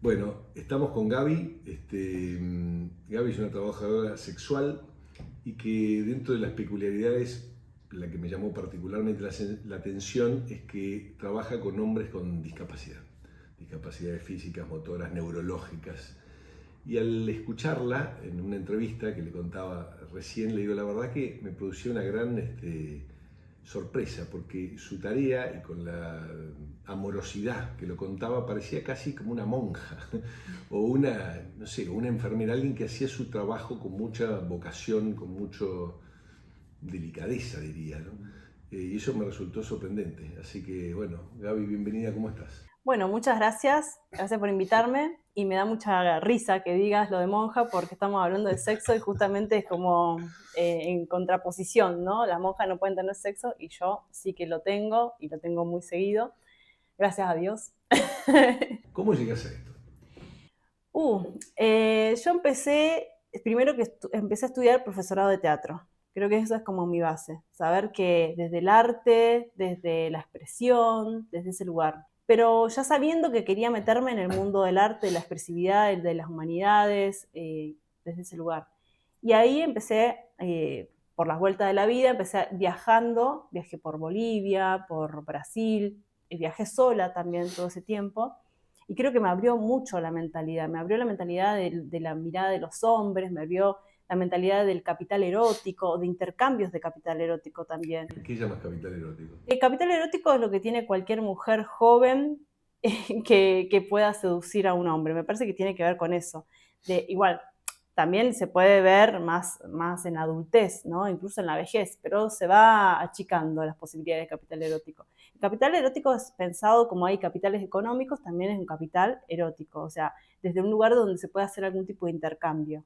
Bueno, estamos con Gaby. Gaby es una trabajadora sexual y que dentro de las peculiaridades, la que me llamó particularmente la atención es que trabaja con hombres con discapacidad, discapacidades físicas, motoras, neurológicas. Y al escucharla en una entrevista que le contaba recién, le digo la verdad que me produció una gran sorpresa, porque su tarea y con la amorosidad que lo contaba parecía casi como una monja o una, no sé, una enfermera, alguien que hacía su trabajo con mucha vocación, con mucha delicadeza, diría, ¿no? Y eso me resultó sorprendente. Así que, bueno, Gaby, bienvenida, ¿cómo estás? Bueno, muchas gracias por invitarme y me da mucha risa que digas lo de monja porque estamos hablando de sexo y justamente es como en contraposición, ¿no? Las monjas no pueden tener sexo y yo sí que lo tengo y lo tengo muy seguido, gracias a Dios. ¿Cómo llegas a esto? Yo primero que empecé a estudiar profesorado de teatro. Creo que eso es como mi base, saber que desde el arte, desde la expresión, desde ese lugar. Pero ya sabiendo que quería meterme en el mundo del arte, de la expresividad, de las humanidades, desde ese lugar. Y ahí empecé, por las vueltas de la vida, viajando, viajé por Bolivia, por Brasil, y viajé sola también todo ese tiempo. Y creo que me abrió mucho la mentalidad, me abrió la mentalidad de la mirada de los hombres, me abrió la mentalidad del capital erótico, de intercambios de capital erótico también. ¿Qué llamas capital erótico? El capital erótico es lo que tiene cualquier mujer joven que pueda seducir a un hombre. Me parece que tiene que ver con eso. Igual, también se puede ver más en adultez, ¿no? Incluso en la vejez, pero se va achicando las posibilidades de capital erótico. El capital erótico es pensado como hay capitales económicos, también es un capital erótico, o sea, desde un lugar donde se puede hacer algún tipo de intercambio.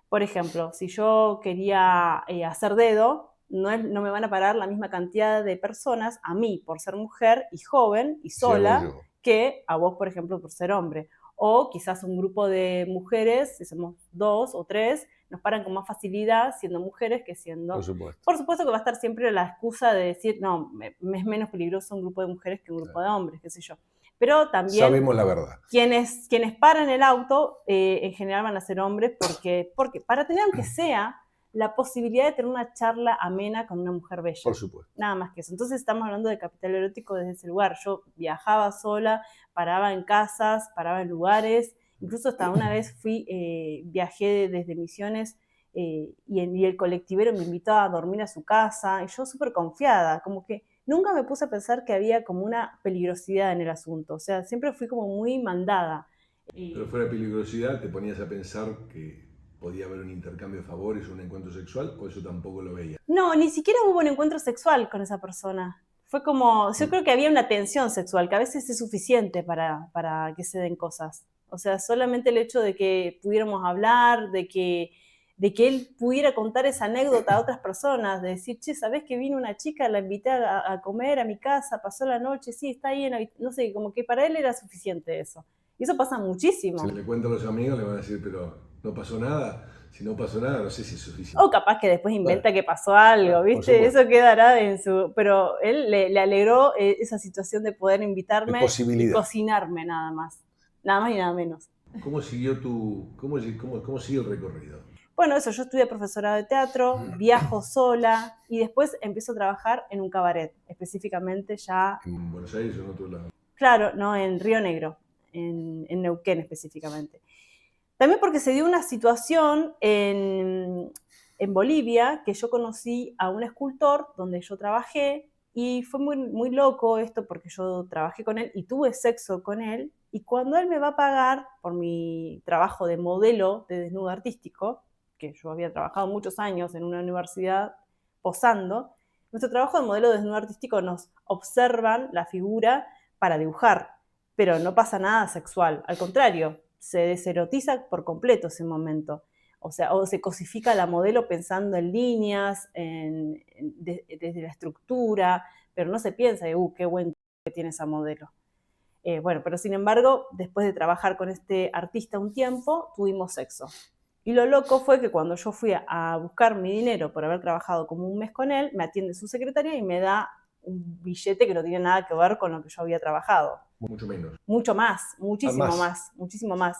Por ejemplo, si yo quería hacer dedo, no me van a parar la misma cantidad de personas a mí por ser mujer y joven y Si hago sola yo, que a vos, por ejemplo, por ser hombre. O quizás un grupo de mujeres, si somos 2 o 3, nos paran con más facilidad siendo mujeres que por siendo... supuesto. Por supuesto que va a estar siempre la excusa de decir, no, me es menos peligroso un grupo de mujeres que un grupo de hombres, qué sé yo. Pero también Sabemos la verdad. quienes paran el auto en general van a ser hombres porque para tener aunque sea la posibilidad de tener una charla amena con una mujer Por bella. supuesto. Nada más que eso. Entonces estamos hablando de capital erótico desde ese lugar. Yo viajaba sola, paraba en casas, paraba en lugares. Incluso hasta una vez viajé desde Misiones y el colectivero me invitó a dormir a su casa. Y yo súper confiada, como que nunca me puse a pensar que había como una peligrosidad en el asunto. O sea, siempre fui como muy mandada. Pero fuera de peligrosidad, ¿te ponías a pensar que podía haber un intercambio de favores o un encuentro sexual o eso tampoco lo veía? No, ni siquiera hubo un encuentro sexual con esa persona. Fue como, yo Mm. creo que había una tensión sexual, que a veces es suficiente para que se den cosas. O sea, solamente el hecho de que pudiéramos hablar, de que él pudiera contar esa anécdota a otras personas, de decir, che, ¿sabés que vino una chica, la invité a comer a mi casa, pasó la noche, sí, está ahí en la no sé, como que para él era suficiente eso. Y eso pasa Si muchísimo. le cuento a los amigos, le van a decir, pero no pasó nada. Si no pasó nada, no sé si es O suficiente. capaz que después Bueno, inventa que pasó algo, bueno, por ¿viste? supuesto. Eso quedará en su... Pero él le alegró esa situación de poder De invitarme y posibilidad. cocinarme nada más. Nada más y nada menos. ¿Cómo siguió cómo sigue el recorrido? Bueno, eso, yo estudié profesorado de teatro, viajo sola y después empiezo a trabajar en un cabaret, específicamente ya, ¿En Buenos Aires o en otro lado? claro, no, en Río Negro, en Neuquén específicamente. También porque se dio una situación en Bolivia que yo conocí a un escultor donde yo trabajé y fue muy, muy loco esto porque yo trabajé con él y tuve sexo con él y cuando él me va a pagar por mi trabajo de modelo de desnudo artístico, que yo había trabajado muchos años en una universidad posando, nuestro trabajo de modelo de desnudo artístico nos observan la figura para dibujar, pero no pasa nada sexual, al contrario, se deserotiza por completo ese momento. O sea, o se cosifica la modelo pensando en líneas, desde la estructura, pero no se piensa de, qué buen que tiene esa modelo. Bueno, pero sin embargo, después de trabajar con este artista un tiempo, tuvimos sexo. Y lo loco fue que cuando yo fui a buscar mi dinero por haber trabajado como un mes con él, me atiende su secretaria y me da un billete que no tenía nada que ver con lo que yo había trabajado. Mucho menos. Mucho más, muchísimo más, muchísimo más.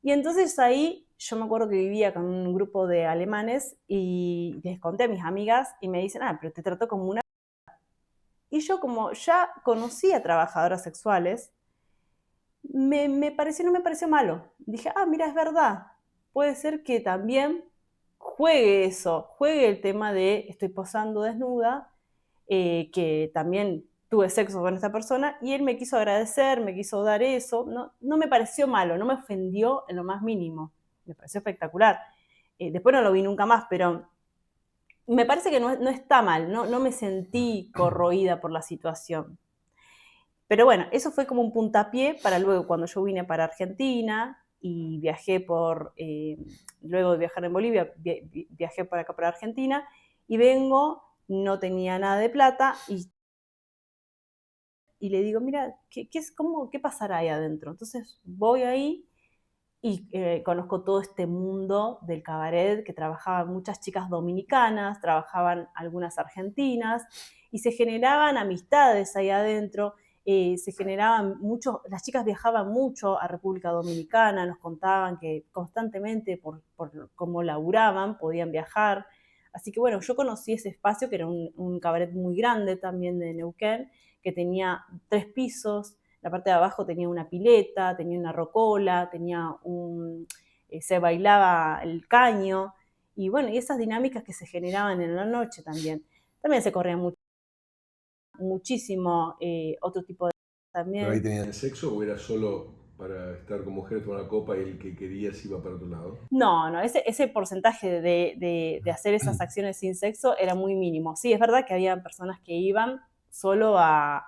Y entonces ahí yo me acuerdo que vivía con un grupo de alemanes y les conté a mis amigas y me dicen, pero te trato como una... Y yo como ya conocía trabajadoras sexuales, no me pareció malo. Dije, mira, es verdad. Puede ser que también juegue eso, juegue el tema de estoy posando desnuda, que también tuve sexo con esta persona y él me quiso agradecer, me quiso dar eso. No me pareció malo, no me ofendió en lo más mínimo. Me pareció espectacular. Después no lo vi nunca más, pero me parece que no está mal, no me sentí corroída por la situación. Pero bueno, eso fue como un puntapié para luego cuando yo vine para Argentina y viajé luego de viajar en Bolivia, viajé para acá para Argentina y vengo, no tenía nada de plata y le digo, mira, ¿qué pasará ahí adentro? Entonces voy ahí y conozco todo este mundo del cabaret, que trabajaban muchas chicas dominicanas, trabajaban algunas argentinas, y se generaban amistades ahí adentro, se generaban las chicas viajaban mucho a República Dominicana, nos contaban que constantemente por cómo laburaban podían viajar, así que bueno, yo conocí ese espacio que era un cabaret muy grande también de Neuquén, que tenía 3 pisos, la parte de abajo tenía una pileta, tenía una rocola, se bailaba el caño, y bueno, y esas dinámicas que se generaban en la noche también. También se corría muchísimo otro tipo de... ¿Pero ahí También. tenían sexo o era solo para estar con mujeres, tomar una copa y el que quería se iba para otro lado? No, ese porcentaje de hacer esas acciones sin sexo era muy mínimo. Sí, es verdad que había personas que iban solo a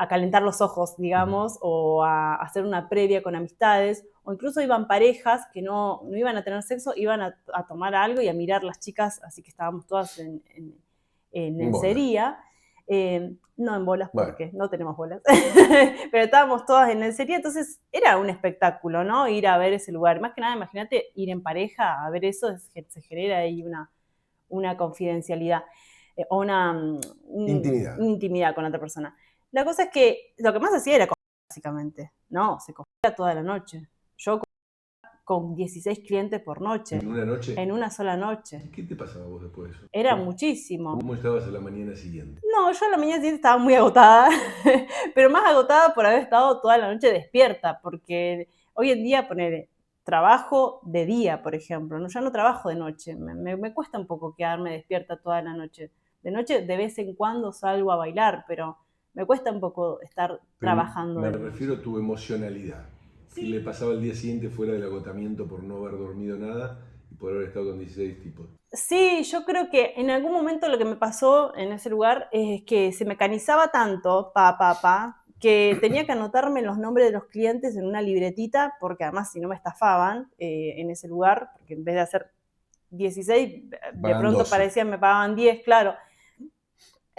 calentar los ojos, digamos, o a hacer una previa con amistades, o incluso iban parejas que no iban a tener sexo, iban a tomar algo y a mirar las chicas, así que estábamos todas en lencería. No en bolas, porque no tenemos bolas, pero estábamos todas en lencería, entonces era un espectáculo, ¿no? Ir a ver ese lugar. Más que nada, imagínate ir en pareja a ver eso, se genera ahí una confidencialidad o una intimidad con otra persona. La cosa es que lo que más hacía era coger, básicamente, ¿no? Se cogía toda la noche. Yo con 16 clientes por noche. ¿En una noche? En una sola noche. ¿Qué te pasaba vos después de eso? Era muchísimo. ¿Cómo estabas a la mañana siguiente? No, yo a la mañana siguiente estaba muy agotada, pero más agotada por haber estado toda la noche despierta, porque hoy en día trabajo de día, por ejemplo, ¿no? Ya no trabajo de noche, me cuesta un poco quedarme despierta toda la noche. De noche de vez en cuando salgo a bailar, pero me cuesta un poco estar trabajando. Me refiero a tu emocionalidad. ¿Qué le pasaba el día siguiente fuera del agotamiento por no haber dormido nada y por haber estado con 16 tipos? Sí, yo creo que en algún momento lo que me pasó en ese lugar es que se mecanizaba tanto, que tenía que anotarme los nombres de los clientes en una libretita, porque además si no me estafaban en ese lugar, porque en vez de hacer 16, de pronto 12. parecían me pagaban 10, claro.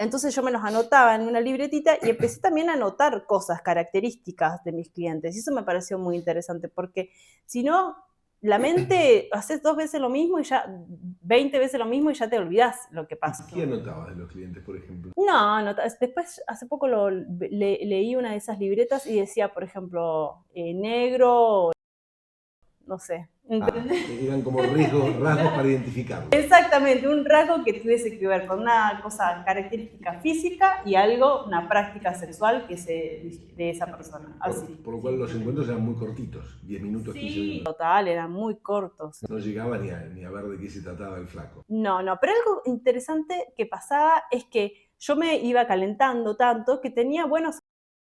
Entonces yo me los anotaba en una libretita y empecé también a anotar cosas, características de mis clientes. Y eso me pareció muy interesante, porque si no, la mente, haces 2 veces lo mismo y ya, 20 veces lo mismo y ya te olvidás lo que pasa. ¿Qué anotabas de los clientes, por ejemplo? No, después hace poco leí una de esas libretas y decía, por ejemplo, negro, no sé. Eran como rasgos para identificarlo. Exactamente, un rasgo que tuviese que ver con una cosa característica física y algo, una práctica sexual de esa persona. Así. Por lo cual los encuentros eran muy cortitos, 10 minutos, 15 minutos. Total, eran muy cortos. No llegaba ni a ver de qué se trataba el flaco. No, pero algo interesante que pasaba es que yo me iba calentando tanto que tenía buenos,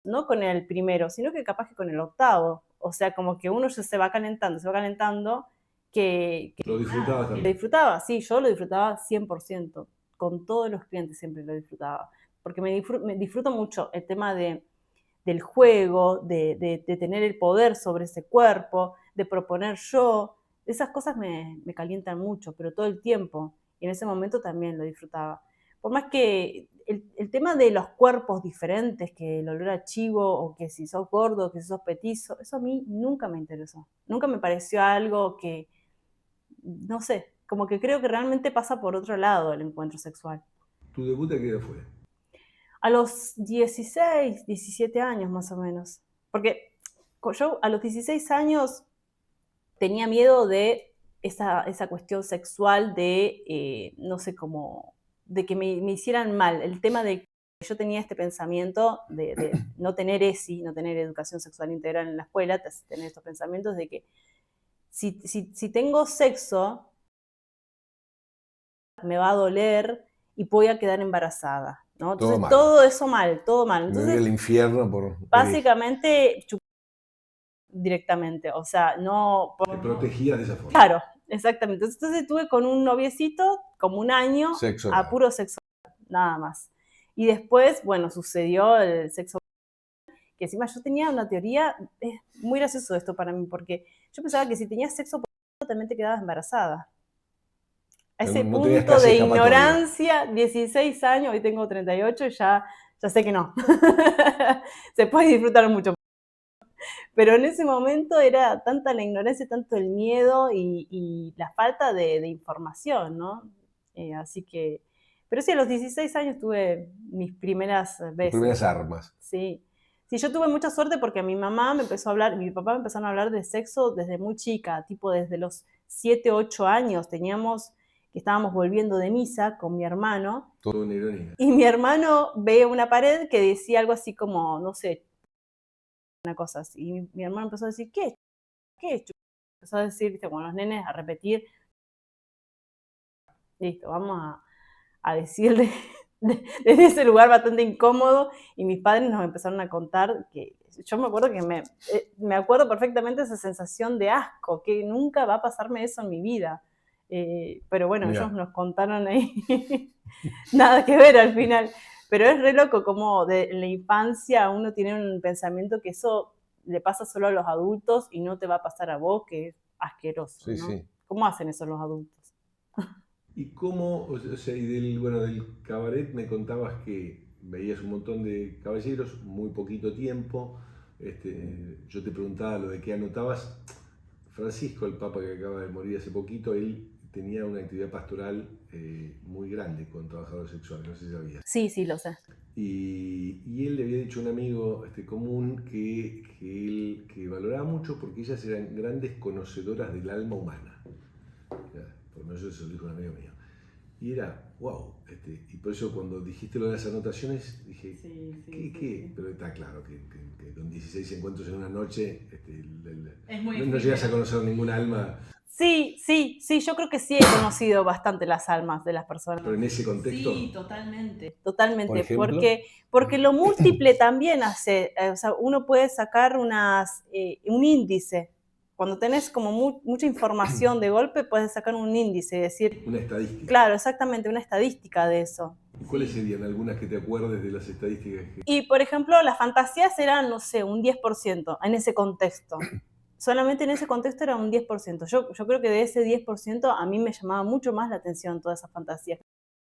no con el primero, sino que capaz que con el octavo. O sea, como que uno ya se va calentando, que lo disfrutabas también. Lo disfrutaba, sí, yo lo disfrutaba 100%, con todos los clientes siempre lo disfrutaba, porque me disfruto mucho el tema del juego, de tener el poder sobre ese cuerpo, de proponer yo, esas cosas me calientan mucho, pero todo el tiempo, y en ese momento también lo disfrutaba. Por más que el tema de los cuerpos diferentes, que el olor a chivo, o que si sos gordo, que si sos petizo, eso a mí nunca me interesó. Nunca me pareció algo que, no sé, como que creo que realmente pasa por otro lado el encuentro sexual. ¿Tu debut a qué edad fue? A los 16, 17 años más o menos. Porque yo a los 16 años tenía miedo de esa cuestión sexual de, no sé cómo, de que me hicieran mal. El tema de que yo tenía este pensamiento de no tener ESI, no tener educación sexual integral en la escuela, tener estos pensamientos de que si tengo sexo, me va a doler y voy a quedar embarazada, ¿no? Todo Entonces mal. todo eso mal, todo mal. Me voy Entonces, al infierno por básicamente, directamente, o sea, no... Te protegías de esa forma. Claro, exactamente. Entonces estuve con un noviecito como un año Sexo a oral. puro sexo, nada más. Y después, bueno, sucedió el sexo, que encima yo tenía una teoría, es muy gracioso esto para mí, porque yo pensaba que si tenías sexo también te quedabas embarazada. A O sea, ese no tenías punto casi de escapatoria. ignorancia, 16 años, hoy tengo 38 y ya sé que no. Se puede disfrutar mucho. Pero en ese momento era tanta la ignorancia, tanto el miedo y la falta de información, ¿no? Así que, pero sí, a los 16 años tuve mis primeras Tus veces. primeras armas. Sí. Sí, yo tuve mucha suerte porque mi mamá me empezó a hablar, mi papá me empezaron a hablar de sexo desde muy chica, tipo desde los 7, 8 años. Estábamos volviendo de misa con mi hermano. Todo una ironía. Y mi hermano ve una pared que decía algo así como, no sé, una cosa así. Y mi hermano empezó a decir, ¿qué es? Empezó a decir, viste, como los nenes, a repetir. Listo, vamos a decir desde ese lugar bastante incómodo. Y mis padres nos empezaron a contar que yo me acuerdo que me acuerdo perfectamente esa sensación de asco, que nunca va a pasarme eso en mi vida. Pero bueno, Mirá. ellos nos contaron ahí nada que ver al final. Pero es re loco como en la infancia uno tiene un pensamiento que eso le pasa solo a los adultos y no te va a pasar a vos, que es asqueroso, Sí, ¿no? sí. ¿Cómo hacen eso los adultos? ¿Y cómo, o sea, y del cabaret me contabas que veías un montón de caballeros, muy poquito tiempo? Yo te preguntaba lo de qué anotabas. Francisco, el papa que acaba de morir hace poquito, él tenía una actividad pastoral muy grande con trabajadores sexuales, no sé si sabías. Sí, lo sé. Y él le había dicho a un amigo común que valoraba mucho porque ellas eran grandes conocedoras del alma humana. Por lo menos eso lo dijo un amigo mío. Y era, wow. Y por eso cuando dijiste lo de las anotaciones, dije, ¿qué? Pero está claro que con 16 encuentros en una noche Es muy no llegas a conocer ninguna alma. Sí, yo creo que sí he conocido bastante las almas de las personas. Pero en ese contexto. Sí, totalmente. Totalmente. Por ejemplo. Porque lo múltiple también hace, o sea, uno puede sacar un índice. Cuando tenés como mucha información de golpe, puedes sacar un índice, decir... Una estadística. Claro, exactamente, una estadística de eso. ¿Y cuáles serían algunas que te acuerdes de las estadísticas? Y, por ejemplo, las fantasías eran, no sé, un 10% en ese contexto. Solamente en ese contexto era un 10%. Yo creo que de ese 10% a mí me llamaba mucho más la atención todas esas fantasías.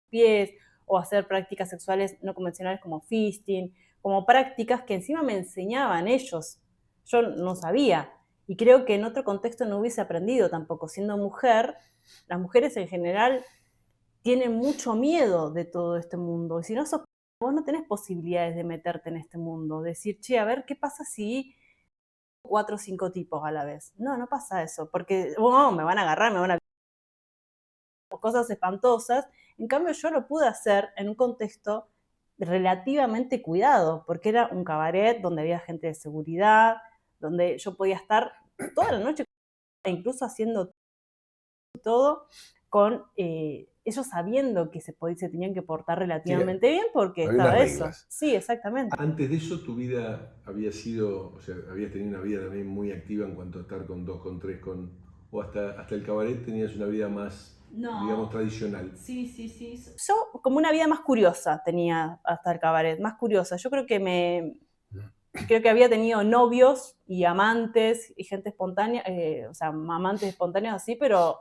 Pies, o hacer prácticas sexuales no convencionales como fisting, como prácticas que encima me enseñaban ellos. Yo no sabía. Y creo que en otro contexto no hubiese aprendido tampoco. Siendo mujer, las mujeres en general tienen mucho miedo de todo este mundo. Y si no sos, vos no tenés posibilidades de meterte en este mundo. Decir, che, a ver, ¿qué pasa si 4 o 5 tipos a la vez? No pasa eso. Porque, me van a agarrar, me van a... cosas espantosas. En cambio, yo lo pude hacer en un contexto relativamente cuidado, porque era un cabaret donde había gente de seguridad, donde yo podía estar toda la noche, e incluso haciendo todo con ellos sabiendo que se tenían que portar relativamente bien, porque había estaba unas eso. reglas. Sí, exactamente. Antes de eso, tu vida había sido, o sea, habías tenido una vida también muy activa en cuanto a estar con 2, con 3, o hasta el cabaret tenías una vida más, digamos, tradicional. Sí. Yo como una vida más curiosa tenía hasta el cabaret, más curiosa. Yo creo que había tenido novios y amantes y gente espontánea, o sea, amantes espontáneos así, pero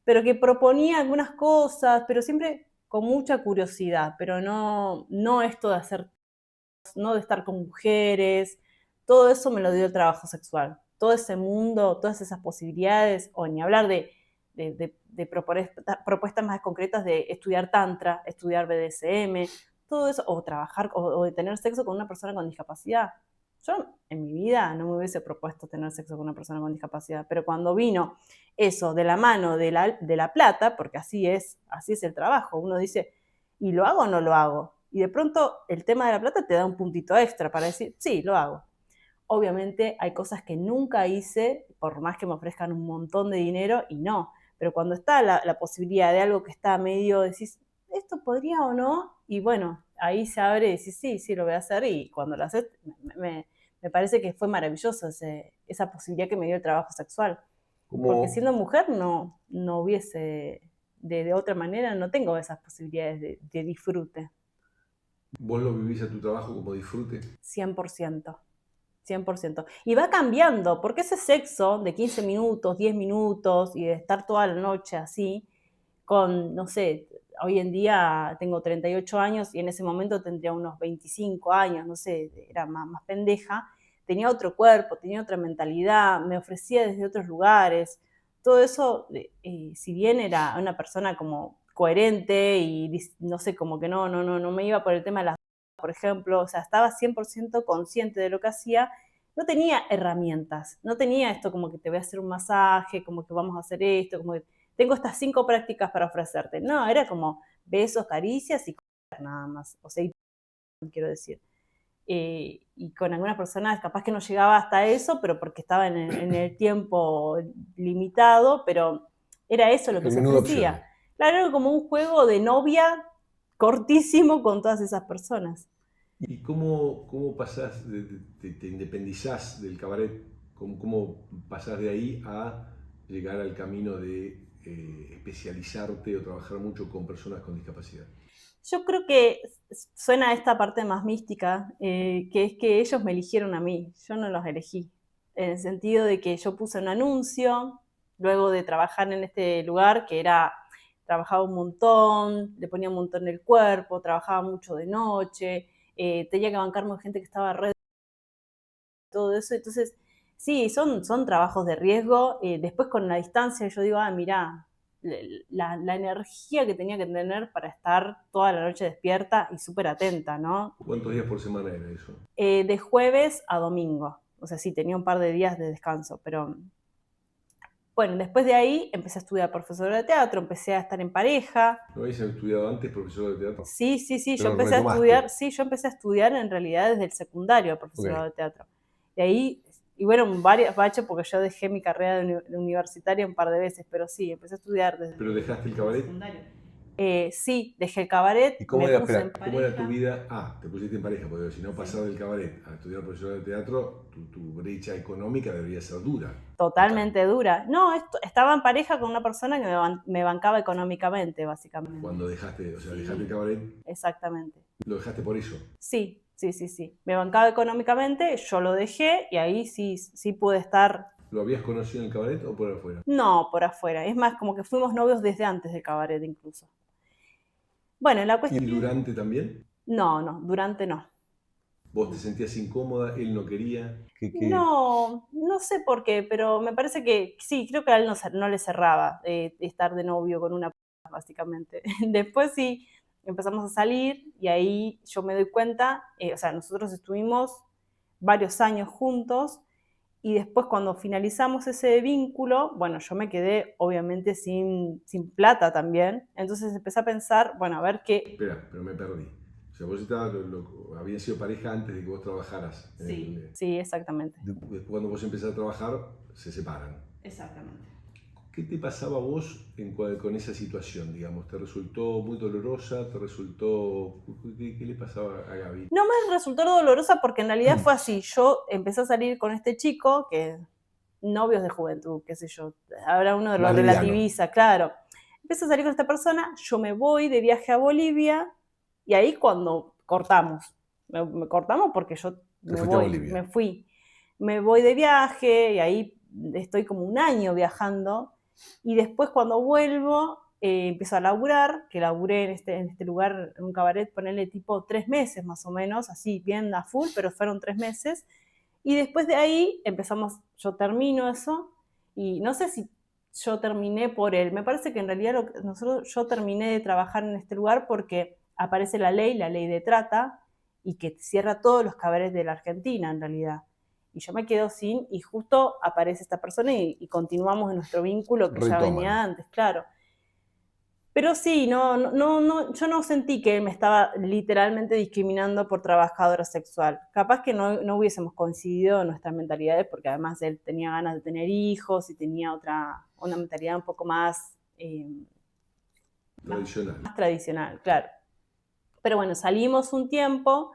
que proponía algunas cosas, pero siempre con mucha curiosidad, pero no esto de hacer, no de estar con mujeres, todo eso me lo dio el trabajo sexual. Todo ese mundo, todas esas posibilidades, o ni hablar de proponer propuestas más concretas de estudiar tantra, estudiar BDSM, todo eso, o trabajar, o de tener sexo con una persona con discapacidad. Yo en mi vida no me hubiese propuesto tener sexo con una persona con discapacidad, pero cuando vino eso de la mano de la plata, porque así es el trabajo, uno dice, ¿y lo hago o no lo hago? Y de pronto el tema de la plata te da un puntito extra para decir, sí, lo hago. Obviamente hay cosas que nunca hice, por más que me ofrezcan un montón de dinero, y no. Pero cuando está la posibilidad de algo que está medio, decís, ¿esto podría o no? Y bueno, ahí se abre y decís, sí, sí, lo voy a hacer. Y cuando lo haces, me parece que fue maravilloso esa posibilidad que me dio el trabajo sexual. Porque siendo mujer no hubiese, de otra manera, no tengo esas posibilidades de disfrute. ¿Vos lo vivís a tu trabajo como disfrute? 100%. 100%. Y va cambiando, porque ese sexo de 15 minutos, 10 minutos y de estar toda la noche así, con, no sé, hoy en día tengo 38 años y en ese momento tendría unos 25 años, no sé, era más pendeja, tenía otro cuerpo, tenía otra mentalidad, me ofrecía desde otros lugares. Todo eso, si bien era una persona como coherente y no sé, como que no me iba por el tema de las, por ejemplo, o sea, estaba 100% consciente de lo que hacía, no tenía herramientas, no tenía esto como que te voy a hacer un masaje, como que vamos a hacer esto, como que tengo estas 5 prácticas para ofrecerte. No, era como besos, caricias y nada más, o sea, quiero decir. Y con algunas personas capaz que no llegaba hasta eso, pero porque estaba en el tiempo limitado, pero era eso lo que El se menú de ofrecía. opciones. Claro, era como un juego de novia cortísimo con todas esas personas. ¿Y cómo pasás, te independizás del cabaret? ¿Cómo pasás de ahí a llegar al camino de especializarte o trabajar mucho con personas con discapacidad? Yo creo que suena esta parte más mística, que es que ellos me eligieron a mí, yo no los elegí. En el sentido de que yo puse un anuncio, luego de trabajar en este lugar, que era, trabajaba un montón, le ponía un montón el cuerpo, trabajaba mucho de noche, tenía que bancarme gente que estaba red, todo eso. Entonces, sí, son trabajos de riesgo. Después con la distancia yo digo, mirá, la energía que tenía que tener para estar toda la noche despierta y súper atenta, ¿no? ¿Cuántos días por semana era eso? De jueves a domingo. O sea, sí, tenía un par de días de descanso, pero bueno, después de ahí empecé a estudiar profesora de teatro, empecé a estar en pareja. ¿No habías estudiado antes profesor de teatro? Sí, yo Pero empecé a retomaste. estudiar, yo empecé a estudiar en realidad desde el secundario profesorado de teatro. Y ahí, y bueno, varios baches porque yo dejé mi carrera de universitaria un par de veces, pero sí, empecé a estudiar desde ¿Pero dejaste el cabaret? secundario. Sí, dejé el cabaret, ¿Y cómo me era, puse en cómo era tu pareja. vida? Te pusiste en pareja, porque si no pasar del cabaret a estudiar profesor de teatro, tu brecha económica debería ser dura. Totalmente dura. No, estaba en pareja con una persona que me bancaba económicamente, básicamente. Cuando dejaste, Sí. dejaste el cabaret, Exactamente. lo dejaste por eso. Sí. Me bancaba económicamente, yo lo dejé y ahí sí pude estar. ¿Lo habías conocido en el cabaret o por afuera? No, por afuera. Es más, como que fuimos novios desde antes del cabaret incluso. Bueno, la ¿Y cuestión... durante también? No, durante no. ¿Vos te sentías incómoda? ¿Él no quería? No sé por qué, pero me parece que sí, creo que a él no le cerraba estar de novio con una persona, básicamente. Después sí, empezamos a salir y ahí yo me doy cuenta, o sea, nosotros estuvimos varios años juntos y después cuando finalizamos ese vínculo, bueno, yo me quedé obviamente sin plata también, entonces empecé a pensar, bueno, a ver qué... Espera, pero me perdí. O sea, vos habían sido pareja antes de que vos trabajaras. Sí, exactamente. Después cuando vos empezás a trabajar, se separan. Exactamente. ¿Qué te pasaba a vos con esa situación, digamos? ¿Te resultó muy dolorosa? ¿Te resultó...? ¿Qué le pasaba a Gaby? No me resultó dolorosa porque en realidad fue así. Yo empecé a salir con este chico, que novios de juventud, qué sé yo, ahora uno de los relativiza, claro. Empecé a salir con esta persona, yo me voy de viaje a Bolivia y ahí cuando cortamos, me cortamos porque yo me fui. Me voy de viaje y ahí estoy como un año viajando y después cuando vuelvo empiezo a laburar, que laburé en este lugar, en un cabaret, ponerle tipo 3 meses más o menos, así bien a full, pero fueron 3 meses. Y después de ahí empezamos, yo termino eso y no sé si yo terminé por él, me parece que en realidad yo terminé de trabajar en este lugar porque aparece la ley de trata, y que cierra todos los cabarets de la Argentina, en realidad. Y yo me quedo sin, y justo aparece esta persona y continuamos en nuestro vínculo que ya venía antes, claro. Pero sí, yo no sentí que él me estaba literalmente discriminando por trabajadora sexual. Capaz que no hubiésemos coincidido en nuestras mentalidades, porque además él tenía ganas de tener hijos y tenía una mentalidad un poco más más tradicional, claro. Pero bueno, salimos un tiempo,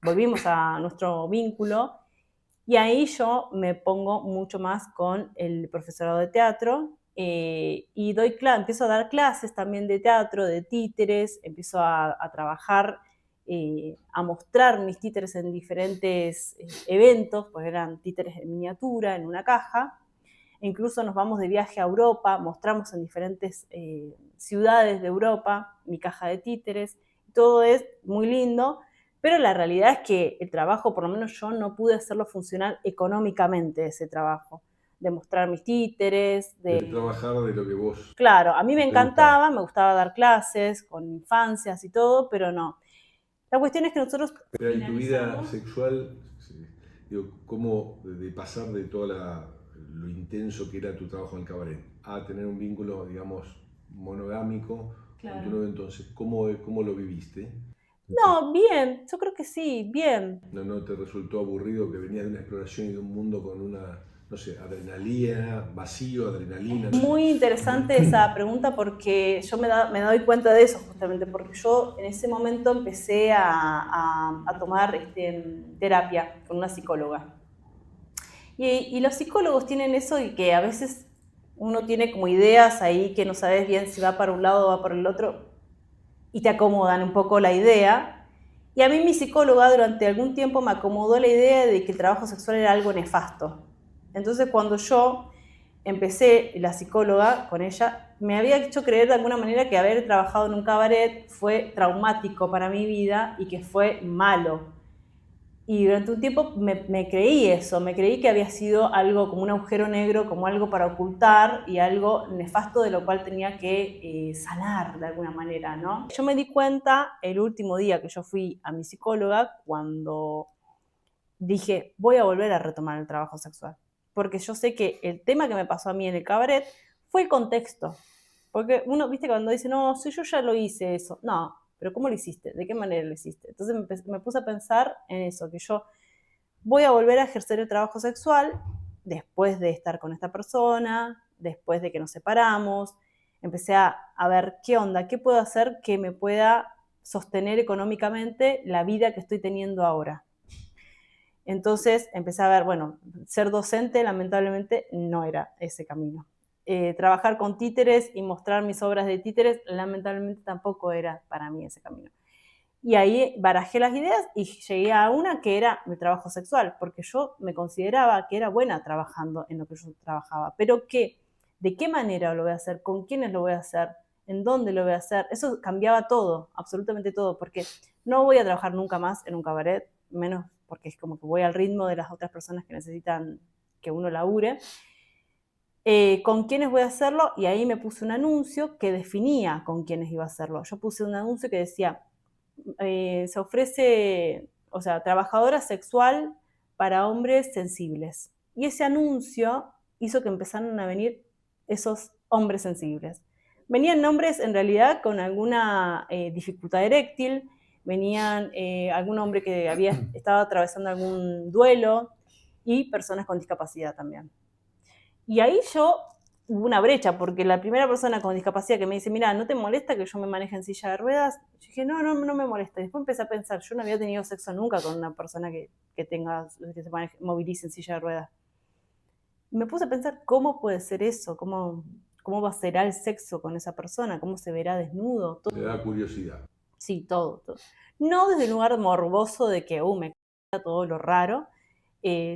volvimos a nuestro vínculo, y ahí yo me pongo mucho más con el profesorado de teatro, y empiezo a dar clases también de teatro, de títeres, empiezo a trabajar, a mostrar mis títeres en diferentes eventos, pues eran títeres en miniatura, en una caja. E incluso nos vamos de viaje a Europa, mostramos en diferentes ciudades de Europa mi caja de títeres. Todo es muy lindo, pero la realidad es que el trabajo, por lo menos yo, no pude hacerlo funcionar económicamente, ese trabajo. De mostrar mis títeres, de trabajar de lo que vos... Claro, a mí me encantaba, me gustaba dar clases con infancias y todo, pero no. La cuestión es que nosotros... Pero en tu vida sexual, digo, ¿cómo de pasar de todo lo intenso que era tu trabajo en el cabaret a tener un vínculo, digamos, monogámico con tu novio, entonces, ¿cómo lo viviste? No, bien, yo creo que sí, bien. ¿No te resultó aburrido que venías de una exploración y de un mundo con una, no sé, adrenalina, vacío, adrenalina? Muy interesante esa pregunta, porque yo me doy cuenta de eso justamente, porque yo en ese momento empecé a tomar terapia con una psicóloga. Y los psicólogos tienen eso de que a veces uno tiene como ideas ahí que no sabes bien si va para un lado o va para el otro, y te acomodan un poco la idea. Y a mí mi psicóloga durante algún tiempo me acomodó la idea de que el trabajo sexual era algo nefasto. Entonces cuando yo empecé, la psicóloga con ella me había hecho creer de alguna manera que haber trabajado en un cabaret fue traumático para mi vida y que fue malo. Y durante un tiempo me creí eso, me creí que había sido algo como un agujero negro, como algo para ocultar y algo nefasto de lo cual tenía que sanar de alguna manera, ¿no? Yo me di cuenta el último día que yo fui a mi psicóloga, cuando dije, voy a volver a retomar el trabajo sexual. Porque yo sé que el tema que me pasó a mí en el cabaret fue el contexto. Porque uno, viste, cuando dice, no, si yo ya lo hice eso. No, pero ¿cómo lo hiciste? ¿De qué manera lo hiciste? Entonces me puse a pensar en eso, que yo voy a volver a ejercer el trabajo sexual después de estar con esta persona, después de que nos separamos. Empecé a ver qué onda, qué puedo hacer que me pueda sostener económicamente la vida que estoy teniendo ahora. Entonces empecé a ver, bueno, ser docente lamentablemente no era ese camino. Trabajar con títeres y mostrar mis obras de títeres lamentablemente tampoco era para mí ese camino. Y ahí barajé las ideas y llegué a una que era mi trabajo sexual, porque yo me consideraba que era buena trabajando en lo que yo trabajaba, pero ¿de qué manera lo voy a hacer? ¿Con quiénes lo voy a hacer? ¿En dónde lo voy a hacer? Eso cambiaba todo, absolutamente todo, porque no voy a trabajar nunca más en un cabaret, menos porque es como que voy al ritmo de las otras personas que necesitan que uno labure. ¿Con quiénes voy a hacerlo? Y ahí me puse un anuncio que definía con quiénes iba a hacerlo. Yo puse un anuncio que decía, se ofrece, o sea, trabajadora sexual para hombres sensibles. Y ese anuncio hizo que empezaran a venir esos hombres sensibles. Venían hombres en realidad con alguna dificultad eréctil, venían algún hombre que había estado atravesando algún duelo y personas con discapacidad también. Y ahí hubo una brecha, porque la primera persona con discapacidad que me dice, mira, ¿no te molesta que yo me maneje en silla de ruedas? Yo dije, no me molesta. Después empecé a pensar, yo no había tenido sexo nunca con una persona que se movilice en silla de ruedas. Y me puse a pensar, ¿cómo puede ser eso? ¿Cómo será el sexo con esa persona? ¿Cómo se verá desnudo? Todo. Me da curiosidad. Sí, todo. No desde el lugar morboso de que, me encanta todo lo raro,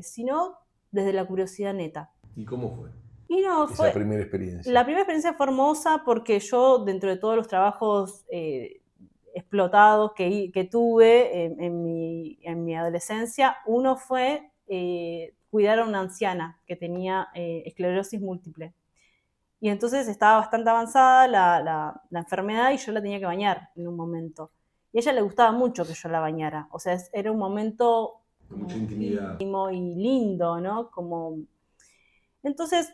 sino desde la curiosidad neta. ¿Y cómo fue? Y no, fue... Esa primera experiencia. La primera experiencia fue hermosa porque yo, dentro de todos los trabajos explotados que tuve en mi adolescencia, uno fue cuidar a una anciana que tenía esclerosis múltiple. Y entonces estaba bastante avanzada la enfermedad y yo la tenía que bañar en un momento. y a ella le gustaba mucho que yo la bañara. O sea, era un momento Con mucha intimidad. íntimo y lindo, ¿no? Como... Entonces,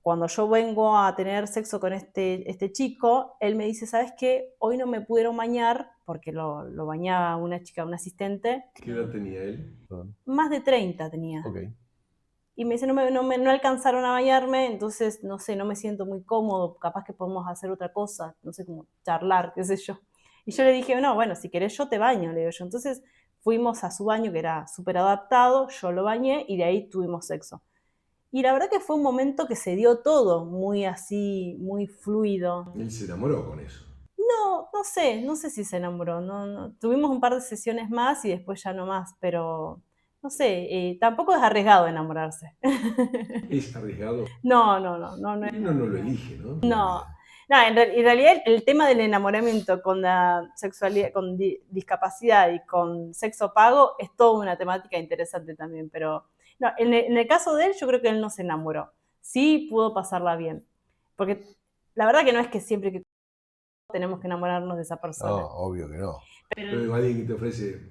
cuando yo vengo a tener sexo con este chico, él me dice, ¿sabes qué? Hoy no me pudieron bañar, porque lo bañaba una chica, un asistente. ¿Qué edad tenía él? Más de 30 tenía. Ok. Y me dice, no alcanzaron a bañarme, entonces, no sé, no me siento muy cómodo, capaz que podemos hacer otra cosa, no sé, como charlar, qué sé yo. Y yo le dije, no, bueno, si querés yo te baño, le digo yo. Entonces fuimos a su baño, que era súper adaptado, yo lo bañé y de ahí tuvimos sexo. Y la verdad que fue un momento que se dio todo muy así, muy fluido. Él se enamoró con eso. No sé si se enamoró. No. Tuvimos un par de sesiones más y después ya no más, pero no sé, tampoco es arriesgado enamorarse. ¿Es arriesgado? No. Y uno no lo elige, ¿no? No, en realidad el tema del enamoramiento con la sexualidad, con discapacidad y con sexo pago es toda una temática interesante también, pero no, en el caso de él yo creo que él no se enamoró, sí pudo pasarla bien, porque la verdad que no es que siempre que tenemos que enamorarnos de esa persona. No, obvio que no. Pero alguien que te ofrece,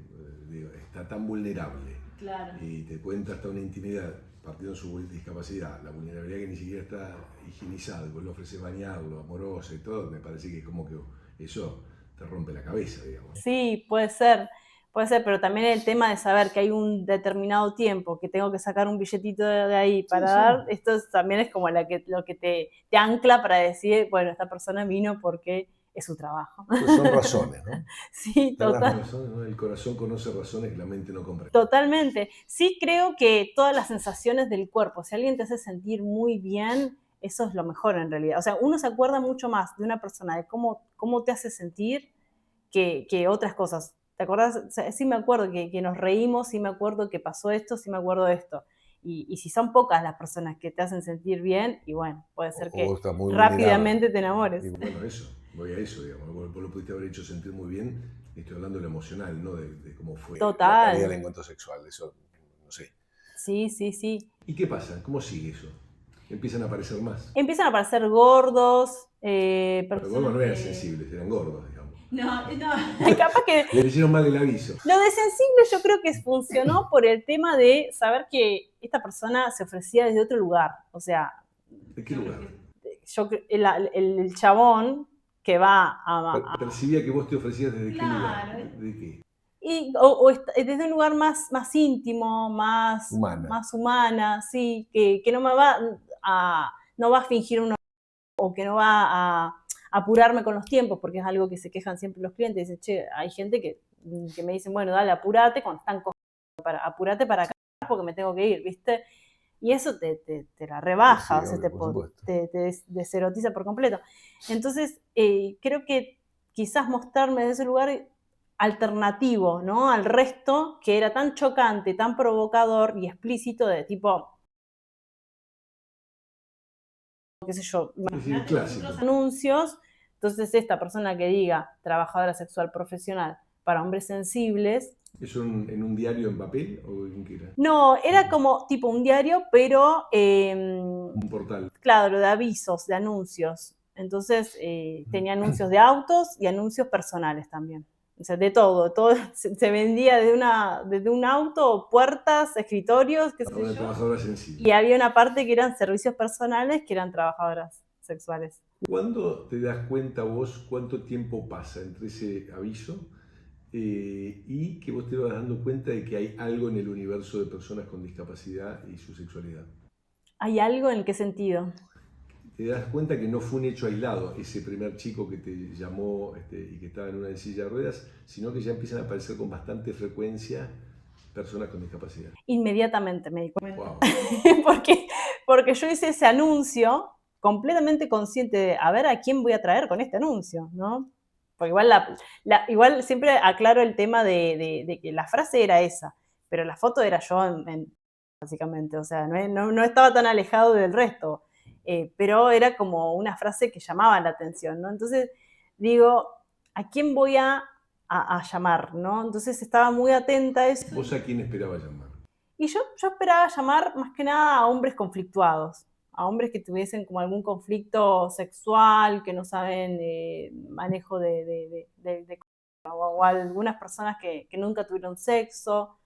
está tan vulnerable Claro. y te cuenta hasta una intimidad partiendo de su discapacidad, la vulnerabilidad que ni siquiera está higienizada, vos le ofreces bañarlo, amorosa y todo, me parece que es como que eso te rompe la cabeza, digamos. Sí, puede ser, pero también el tema de saber que hay un determinado tiempo, que tengo que sacar un billetito de ahí para dar, esto también es como lo que te ancla para decir, bueno, esta persona vino porque es su trabajo. Pues son razones, ¿no? Sí, total. ¿No? El corazón conoce razones que la mente no comprende. Totalmente. Sí creo que todas las sensaciones del cuerpo, si alguien te hace sentir muy bien, eso es lo mejor en realidad. O sea, uno se acuerda mucho más de una persona, de cómo te hace sentir, que otras cosas. ¿Te acordás? O sea, sí me acuerdo que nos reímos, sí me acuerdo que pasó esto, sí me acuerdo de esto. Y si son pocas las personas que te hacen sentir bien, y bueno, puede ser que rápidamente te enamores. Y bueno, eso, voy a eso, digamos. Vos lo pudiste haber hecho sentir muy bien, estoy hablando de lo emocional, ¿no? De cómo fue. Total. La calidad del encuentro sexual, eso, no sé. Sí. ¿Y qué pasa? ¿Cómo sigue eso? ¿Empiezan a aparecer más? Empiezan a aparecer gordos, Pero gordos no eran sensibles, eran gordos, digamos. No. Capaz que... Le hicieron mal el aviso. Lo de sensible yo creo que funcionó por el tema de saber que esta persona se ofrecía desde otro lugar. O sea... ¿De qué lugar? El chabón que va a... Percibía que vos te ofrecías desde qué lugar. ¿De qué? Desde un lugar más íntimo, más humana, sí, que no me va a fingir uno, o que no va a apurarme con los tiempos, porque es algo que se quejan siempre los clientes. Dicen, che, hay gente que me dicen, bueno, dale, apurate cuando están cogiendo, apurate para acá porque me tengo que ir, ¿viste? Y eso te la rebaja, Sí, o sea, te deserotiza por completo. Entonces, creo que quizás mostrarme de ese lugar alternativo, ¿no? Al resto, que era tan chocante, tan provocador y explícito, de tipo, qué sé yo, clásico. Anuncios. Entonces, esta persona que diga trabajadora sexual profesional para hombres sensibles. ¿Eso en un diario en papel o en qué era? No, era como tipo un diario, pero... un portal. Claro, de avisos, de anuncios. Entonces, tenía anuncios de autos y anuncios personales también. O sea, de todo se vendía desde un auto, puertas, escritorios, qué sé yo. Trabajadora sensible. Y había una parte que eran servicios personales, que eran trabajadoras sexuales. ¿Cuándo te das cuenta vos cuánto tiempo pasa entre ese aviso y que vos te vas dando cuenta de que hay algo en el universo de personas con discapacidad y su sexualidad? ¿Hay algo? ¿En qué sentido? Te das cuenta que no fue un hecho aislado ese primer chico que te llamó y que estaba en una silla de ruedas, sino que ya empiezan a aparecer con bastante frecuencia personas con discapacidad. Inmediatamente me di cuenta. Wow. porque yo hice ese anuncio completamente consciente de a ver a quién voy a traer con este anuncio, ¿no? Porque igual siempre aclaro el tema de que la frase era esa, pero la foto era yo básicamente, o sea, no estaba tan alejado del resto. Pero era como una frase que llamaba la atención, ¿no? Entonces digo, ¿a quién voy a llamar, ¿no? Entonces estaba muy atenta a eso. ¿Vos a quién esperabas llamar? Y yo esperaba llamar más que nada a hombres conflictuados, a hombres que tuviesen como algún conflicto sexual, que no saben manejo de o algunas personas que nunca tuvieron sexo.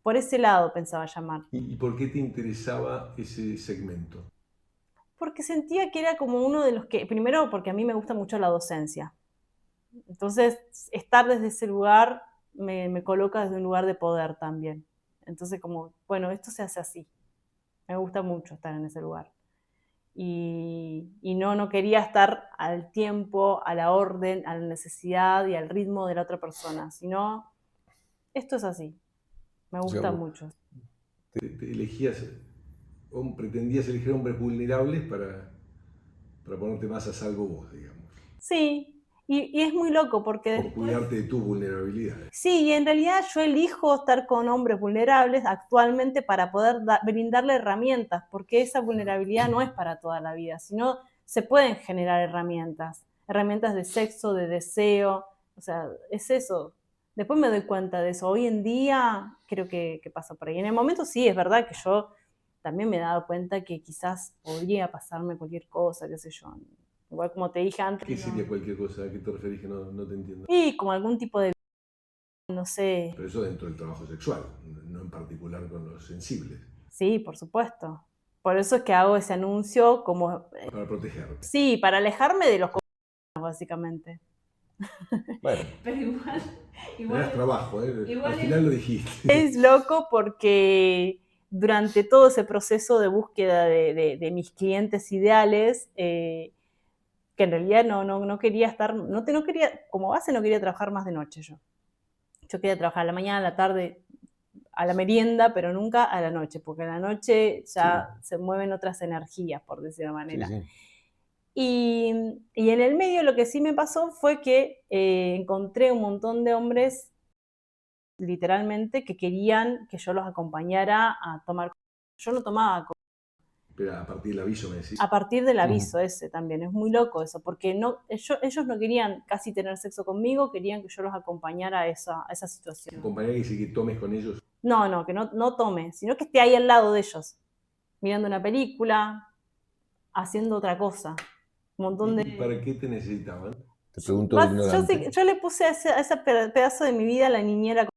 Por ese lado pensaba llamar. ¿Y por qué te interesaba ese segmento? Porque sentía que era como uno de los que, primero porque a mí me gusta mucho la docencia. Entonces, estar desde ese lugar me coloca desde un lugar de poder también. Entonces, como, bueno, esto se hace así. Me gusta mucho estar en ese lugar. Y no quería estar al tiempo, a la orden, a la necesidad y al ritmo de la otra persona, sino esto es así. Me O sea, gusta mucho. Te elegías, pretendías elegir hombres vulnerables para ponerte más a salvo vos, digamos, Sí, y es muy loco porque por después... cuidarte de tus vulnerabilidades. Sí, y en realidad yo elijo estar con hombres vulnerables actualmente para poder brindarle herramientas, porque esa vulnerabilidad no es para toda la vida, sino se pueden generar herramientas, herramientas de sexo, de deseo, o sea, es eso. Después me doy cuenta de eso. Hoy en día creo que pasa por ahí. En el momento sí, es verdad que yo también me he dado cuenta que quizás podría pasarme cualquier cosa, qué sé yo. Igual como te dije antes. ¿Qué sería cualquier cosa? ¿A qué te referís que no te entiendo? Y como algún tipo de, no sé. Pero eso dentro del trabajo sexual, no en particular con los sensibles. Sí, por supuesto. Por eso es que hago ese anuncio como, Para protegerte. sí, para alejarme de los básicamente. bueno, Pero Me das trabajo, ¿eh? igual Al final lo dijiste. es loco porque durante todo ese proceso de búsqueda de mis clientes ideales, que en realidad no quería estar, no quería, como base no quería trabajar más de noche yo. Yo quería trabajar a la mañana, a la tarde, a la merienda, pero nunca a la noche, porque en la noche ya se mueven otras energías, por decir de una manera. sí. Y en el medio lo que sí me pasó fue que encontré un montón de hombres, literalmente, que querían que yo los acompañara a tomar. Yo no tomaba Pero a partir del aviso me decís. a partir del aviso ese también. Es muy loco eso, porque ellos no querían casi tener sexo conmigo, querían que yo los acompañara a esa situación. Acompañar que dice que tomes con ellos. No, que no tome, sino que esté ahí al lado de ellos, mirando una película, haciendo otra cosa. Un montón de... ¿Y para qué te necesitaban? Te pregunto ignorante. Yo le puse a ese pedazo de mi vida la niñera.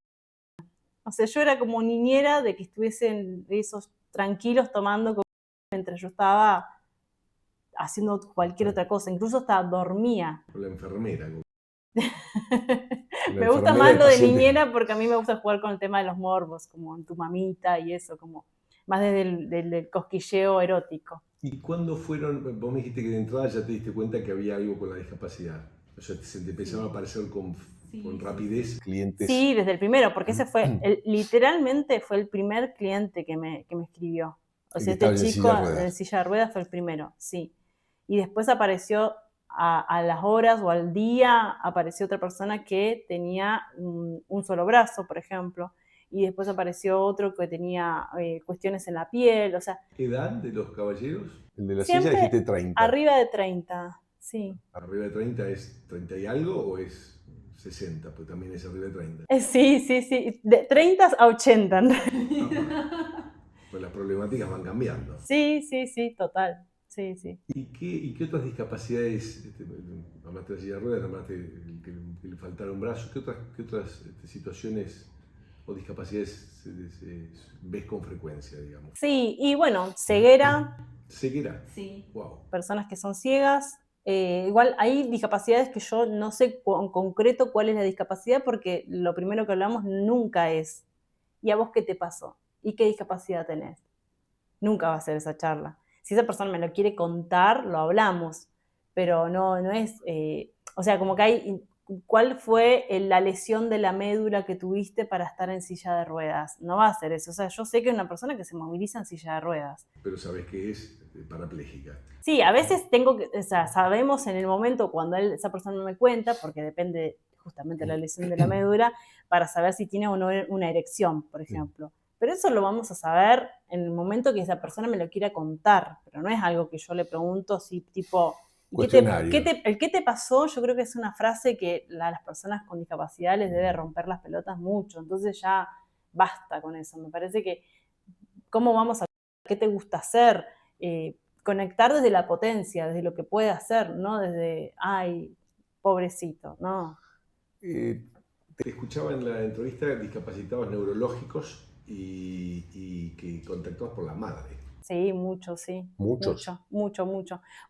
O sea, yo era como niñera de que estuviesen esos tranquilos tomando mientras yo estaba haciendo cualquier otra cosa. Incluso hasta dormía. Con la enfermera. Me gusta más lo de niñera porque a mí me gusta jugar con el tema de los morbos, como en tu mamita y eso, como más desde el cosquilleo erótico. ¿Y cuándo fueron? Vos me dijiste que de entrada ya te diste cuenta que había algo con la discapacidad. O sea, se te empezaba a aparecer con rapidez. Clientes. Sí, desde el primero, porque ese fue, literalmente fue el primer cliente que me escribió. O sea, este chico en silla de ruedas fue el primero, sí. Y después apareció a las horas o al día, apareció otra persona que tenía un solo brazo, por ejemplo. Y después apareció otro que tenía cuestiones en la piel, o sea... ¿Edad de los caballeros? El de la silla dijiste 30. Arriba de 30, sí. ¿Arriba de 30 es 30 y algo o es 60? Pues también es arriba de 30. Sí. De 30 a 80 en realidad. Pues las problemáticas van cambiando. Sí, total. Sí. ¿Y qué otras discapacidades? Hablaste de la silla de ruedas, hablaste que le faltaron brazos. ¿Qué otras situaciones o discapacidades ves con frecuencia, digamos? Sí, y bueno, ceguera. ¿Ceguera? Sí. Wow. Personas que son ciegas. Igual hay discapacidades que yo no sé en concreto cuál es la discapacidad porque lo primero que hablamos nunca es ¿y a vos qué te pasó? ¿Y qué discapacidad tenés? Nunca va a ser esa charla. Si esa persona me lo quiere contar, lo hablamos, pero no es, o sea, como que hay, ¿cuál fue la lesión de la médula que tuviste para estar en silla de ruedas? No va a ser eso, o sea, yo sé que es una persona que se moviliza en silla de ruedas. Pero sabes que es parapléjica. Sí, a veces o sea, sabemos en el momento cuando esa persona me cuenta, porque depende justamente de la lesión de la médula, para saber si tiene o no una erección, por ejemplo. Pero eso lo vamos a saber en el momento que esa persona me lo quiera contar, pero no es algo que yo le pregunto si tipo, ¿qué te pasó? Yo creo que es una frase que a las personas con discapacidad les debe romper las pelotas mucho, entonces ya basta con eso. Me parece que, ¿cómo vamos a qué te gusta hacer? Conectar desde la potencia, desde lo que puede hacer, no desde, ay, pobrecito, no. Te escuchaba en la entrevista discapacitados neurológicos y que contactados por la madre. Sí, mucho, sí. Muchos.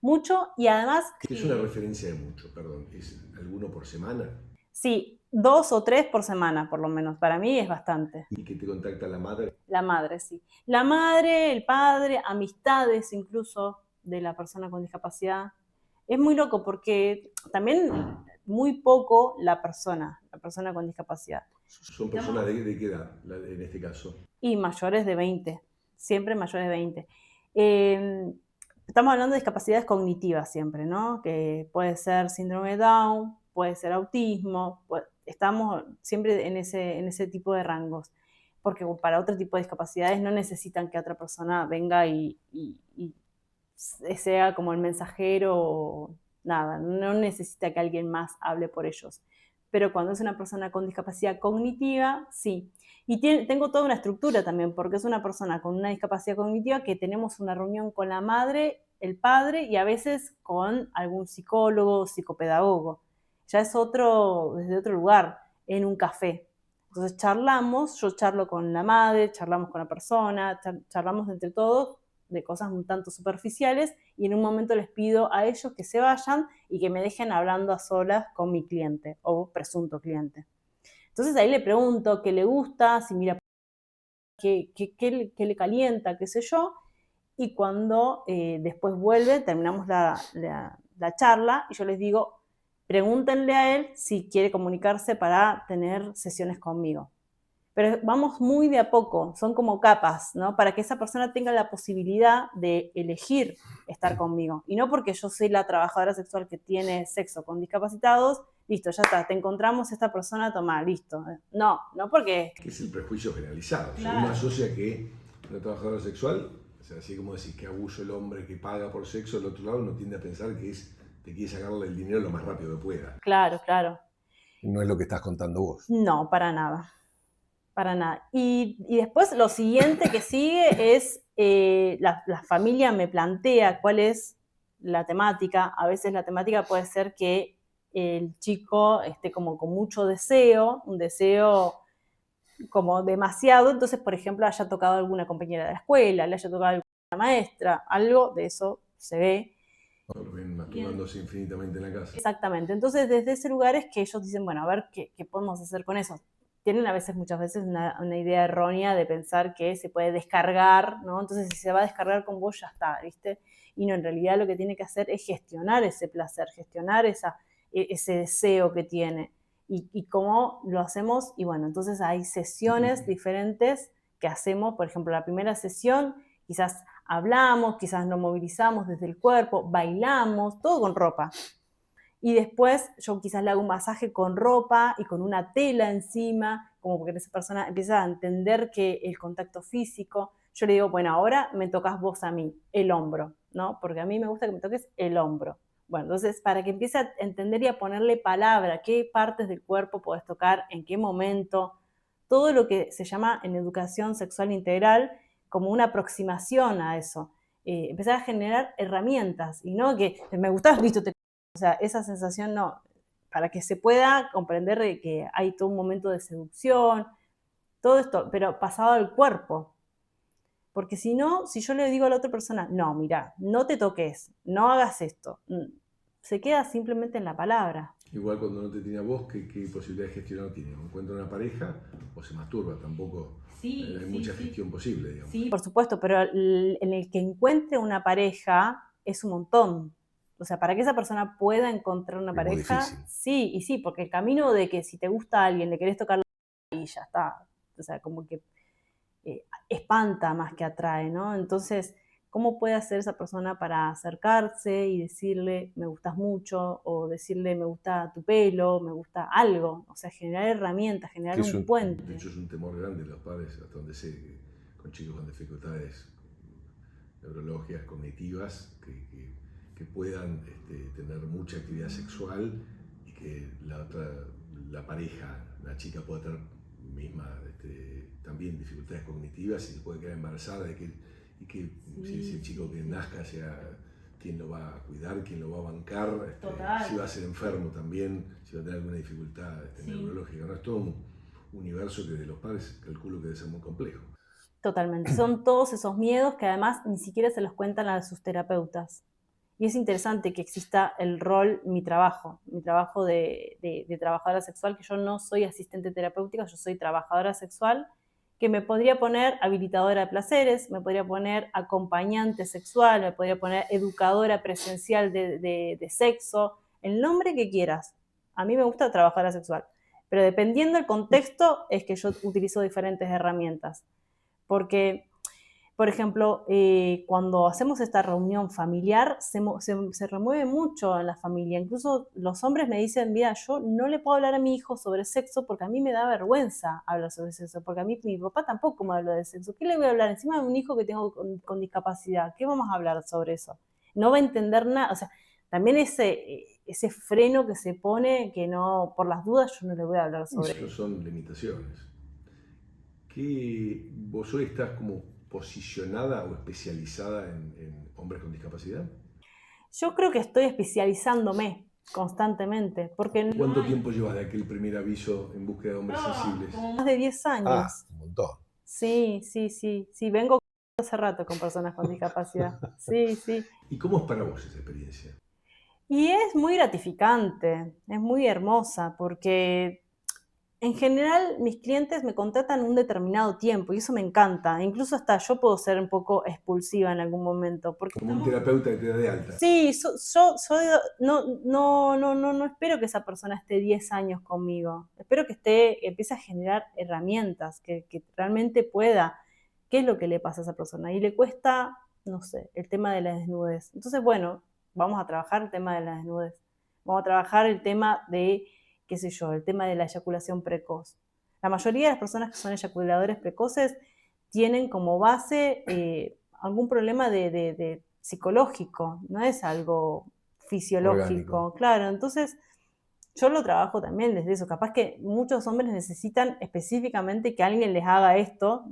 Mucho, y además... ¿Qué es una referencia de mucho? Perdón, ¿es alguno por semana? Sí, 2 o 3 por semana, por lo menos. Para mí es bastante. ¿Y que te contacta la madre? La madre, sí. La madre, el padre, amistades incluso de la persona con discapacidad. Es muy loco porque también muy poco la persona con discapacidad. ¿Son personas de qué edad en este caso? Y mayores de 20, siempre mayores de 20. Estamos hablando de discapacidades cognitivas siempre, ¿no? Que puede ser síndrome de Down, puede ser autismo, estamos siempre en ese tipo de rangos, porque para otro tipo de discapacidades no necesitan que otra persona venga y sea como el mensajero, nada, no necesita que alguien más hable por ellos. Pero cuando es una persona con discapacidad cognitiva, sí. Y tengo toda una estructura también, porque es una persona con una discapacidad cognitiva que tenemos una reunión con la madre, el padre y a veces con algún psicólogo, psicopedagogo. Ya es desde otro lugar, en un café. Entonces charlamos, yo charlo con la madre, charlamos con la persona, charlamos entre todos de cosas un tanto superficiales y en un momento les pido a ellos que se vayan y que me dejen hablando a solas con mi cliente o presunto cliente. Entonces ahí le pregunto qué le gusta, si mira qué le calienta, qué sé yo, y cuando después vuelve, terminamos la charla y yo les digo, pregúntenle a él si quiere comunicarse para tener sesiones conmigo. Pero vamos muy de a poco, son como capas, ¿no? Para que esa persona tenga la posibilidad de elegir estar conmigo. Y no porque yo soy la trabajadora sexual que tiene sexo con discapacitados, listo, ya está, te encontramos, esta persona, toma, listo. No porque... Que es el prejuicio generalizado. Claro. O sea, uno asocia que una trabajadora sexual, o sea, así como decís que abuso el hombre que paga por sexo, del otro lado uno tiende a pensar que te quiere sacarle el dinero lo más rápido que pueda. Claro. No es lo que estás contando vos. No, para nada. Para nada. Y después lo siguiente que sigue es la familia me plantea cuál es la temática. A veces la temática puede ser que el chico esté como con mucho deseo, un deseo como demasiado, entonces, por ejemplo, haya tocado a alguna compañera de la escuela, le haya tocado a alguna maestra, algo de eso se ve. Lo ven masturbándose infinitamente en la casa. Exactamente. Entonces, desde ese lugar es que ellos dicen, bueno, a ver qué podemos hacer con eso. Tienen muchas veces una idea errónea de pensar que se puede descargar, ¿no? Entonces, si se va a descargar con vos, ya está, ¿viste? Y no, en realidad lo que tiene que hacer es gestionar ese placer, gestionar ese deseo que tiene. Y cómo lo hacemos, y bueno, entonces hay sesiones diferentes que hacemos. Por ejemplo, la primera sesión, quizás hablamos, quizás nos movilizamos desde el cuerpo, bailamos, todo con ropa. Y después yo quizás le hago un masaje con ropa y con una tela encima, como porque esa persona empieza a entender que el contacto físico, yo le digo, bueno, ahora me tocas vos a mí, el hombro, ¿no? Porque a mí me gusta que me toques el hombro. Bueno, entonces para que empiece a entender y a ponerle palabra, qué partes del cuerpo podés tocar, en qué momento, todo lo que se llama en educación sexual integral como una aproximación a eso. Empezar a generar herramientas y no que me gustás, listo, o sea, esa sensación no, para que se pueda comprender que hay todo un momento de seducción, todo esto, pero pasado al cuerpo. Porque si no, si yo le digo a la otra persona, no, mira, no te toques, no hagas esto, se queda simplemente en la palabra. Igual cuando no te tiene a vos, ¿qué posibilidad de gestionar tiene? ¿O encuentra una pareja o se masturba? Tampoco hay mucha gestión posible, digamos. Sí, por supuesto, pero en el que encuentre una pareja es un montón. O sea, para que esa persona pueda encontrar una pareja, sí, y sí, porque el camino de que si te gusta a alguien, le querés tocar y ya está. O sea, como que espanta más que atrae, ¿no? Entonces, ¿cómo puede hacer esa persona para acercarse y decirle me gustas mucho o decirle me gusta tu pelo, me gusta algo? O sea, generar herramientas, generar un puente. De hecho, es un temor grande de los padres, hasta donde sé, con chicos con dificultades neurológicas, cognitivas, que puedan tener mucha actividad sexual y que la pareja, la chica pueda tener misma también dificultades cognitivas y se puede quedar embarazada y que si el chico que nazca sea quién lo va a cuidar, quién lo va a bancar, Total. si va a ser enfermo también, si va a tener alguna dificultad Sí. neurológica. ¿No? Es todo un universo que de los padres calculo que debe ser muy complejo. Totalmente. Son todos esos miedos que además ni siquiera se los cuentan a sus terapeutas. Y es interesante que exista el rol, mi trabajo de trabajadora sexual, que yo no soy asistente terapéutica, yo soy trabajadora sexual, que me podría poner habilitadora de placeres, me podría poner acompañante sexual, me podría poner educadora presencial de sexo, el nombre que quieras. A mí me gusta trabajadora sexual, pero dependiendo del contexto es que yo utilizo diferentes herramientas. Porque, por ejemplo, cuando hacemos esta reunión familiar, se remueve mucho en la familia. Incluso los hombres me dicen, mira, yo no le puedo hablar a mi hijo sobre sexo porque a mí me da vergüenza hablar sobre sexo, porque a mí mi papá tampoco me habló de sexo. ¿Qué le voy a hablar encima de un hijo que tengo con discapacidad? ¿Qué vamos a hablar sobre eso? No va a entender nada. O sea, también ese freno que se pone, que no, por las dudas yo no le voy a hablar sobre Eso son limitaciones. ¿Qué, vos hoy estás como posicionada o especializada en hombres con discapacidad? Yo creo que estoy especializándome constantemente, porque no ¿Cuánto hay tiempo llevas de aquel primer aviso en búsqueda de hombres sensibles? como más de 10 años. Un montón. Sí, sí, sí, sí, vengo hace rato con personas con discapacidad. Sí, sí. ¿Y cómo es para vos esa experiencia? Y es muy gratificante, es muy hermosa, porque en general mis clientes me contratan un determinado tiempo y eso me encanta. Incluso hasta yo puedo ser un poco expulsiva en algún momento, porque Como un terapeuta que te da de alta. sí, no espero que esa persona esté 10 años conmigo. Espero que empiece a generar herramientas, que realmente pueda. ¿Qué es lo que le pasa a esa persona? Y le cuesta, no sé, el tema de la desnudez. Entonces, bueno, vamos a trabajar el tema de la desnudez. Vamos a trabajar el tema de, qué sé yo, el tema de la eyaculación precoz. La mayoría de las personas que son eyaculadores precoces tienen como base algún problema de psicológico, no es algo fisiológico, Orgánico. claro, entonces yo lo trabajo también desde eso, capaz que muchos hombres necesitan específicamente que alguien les haga esto,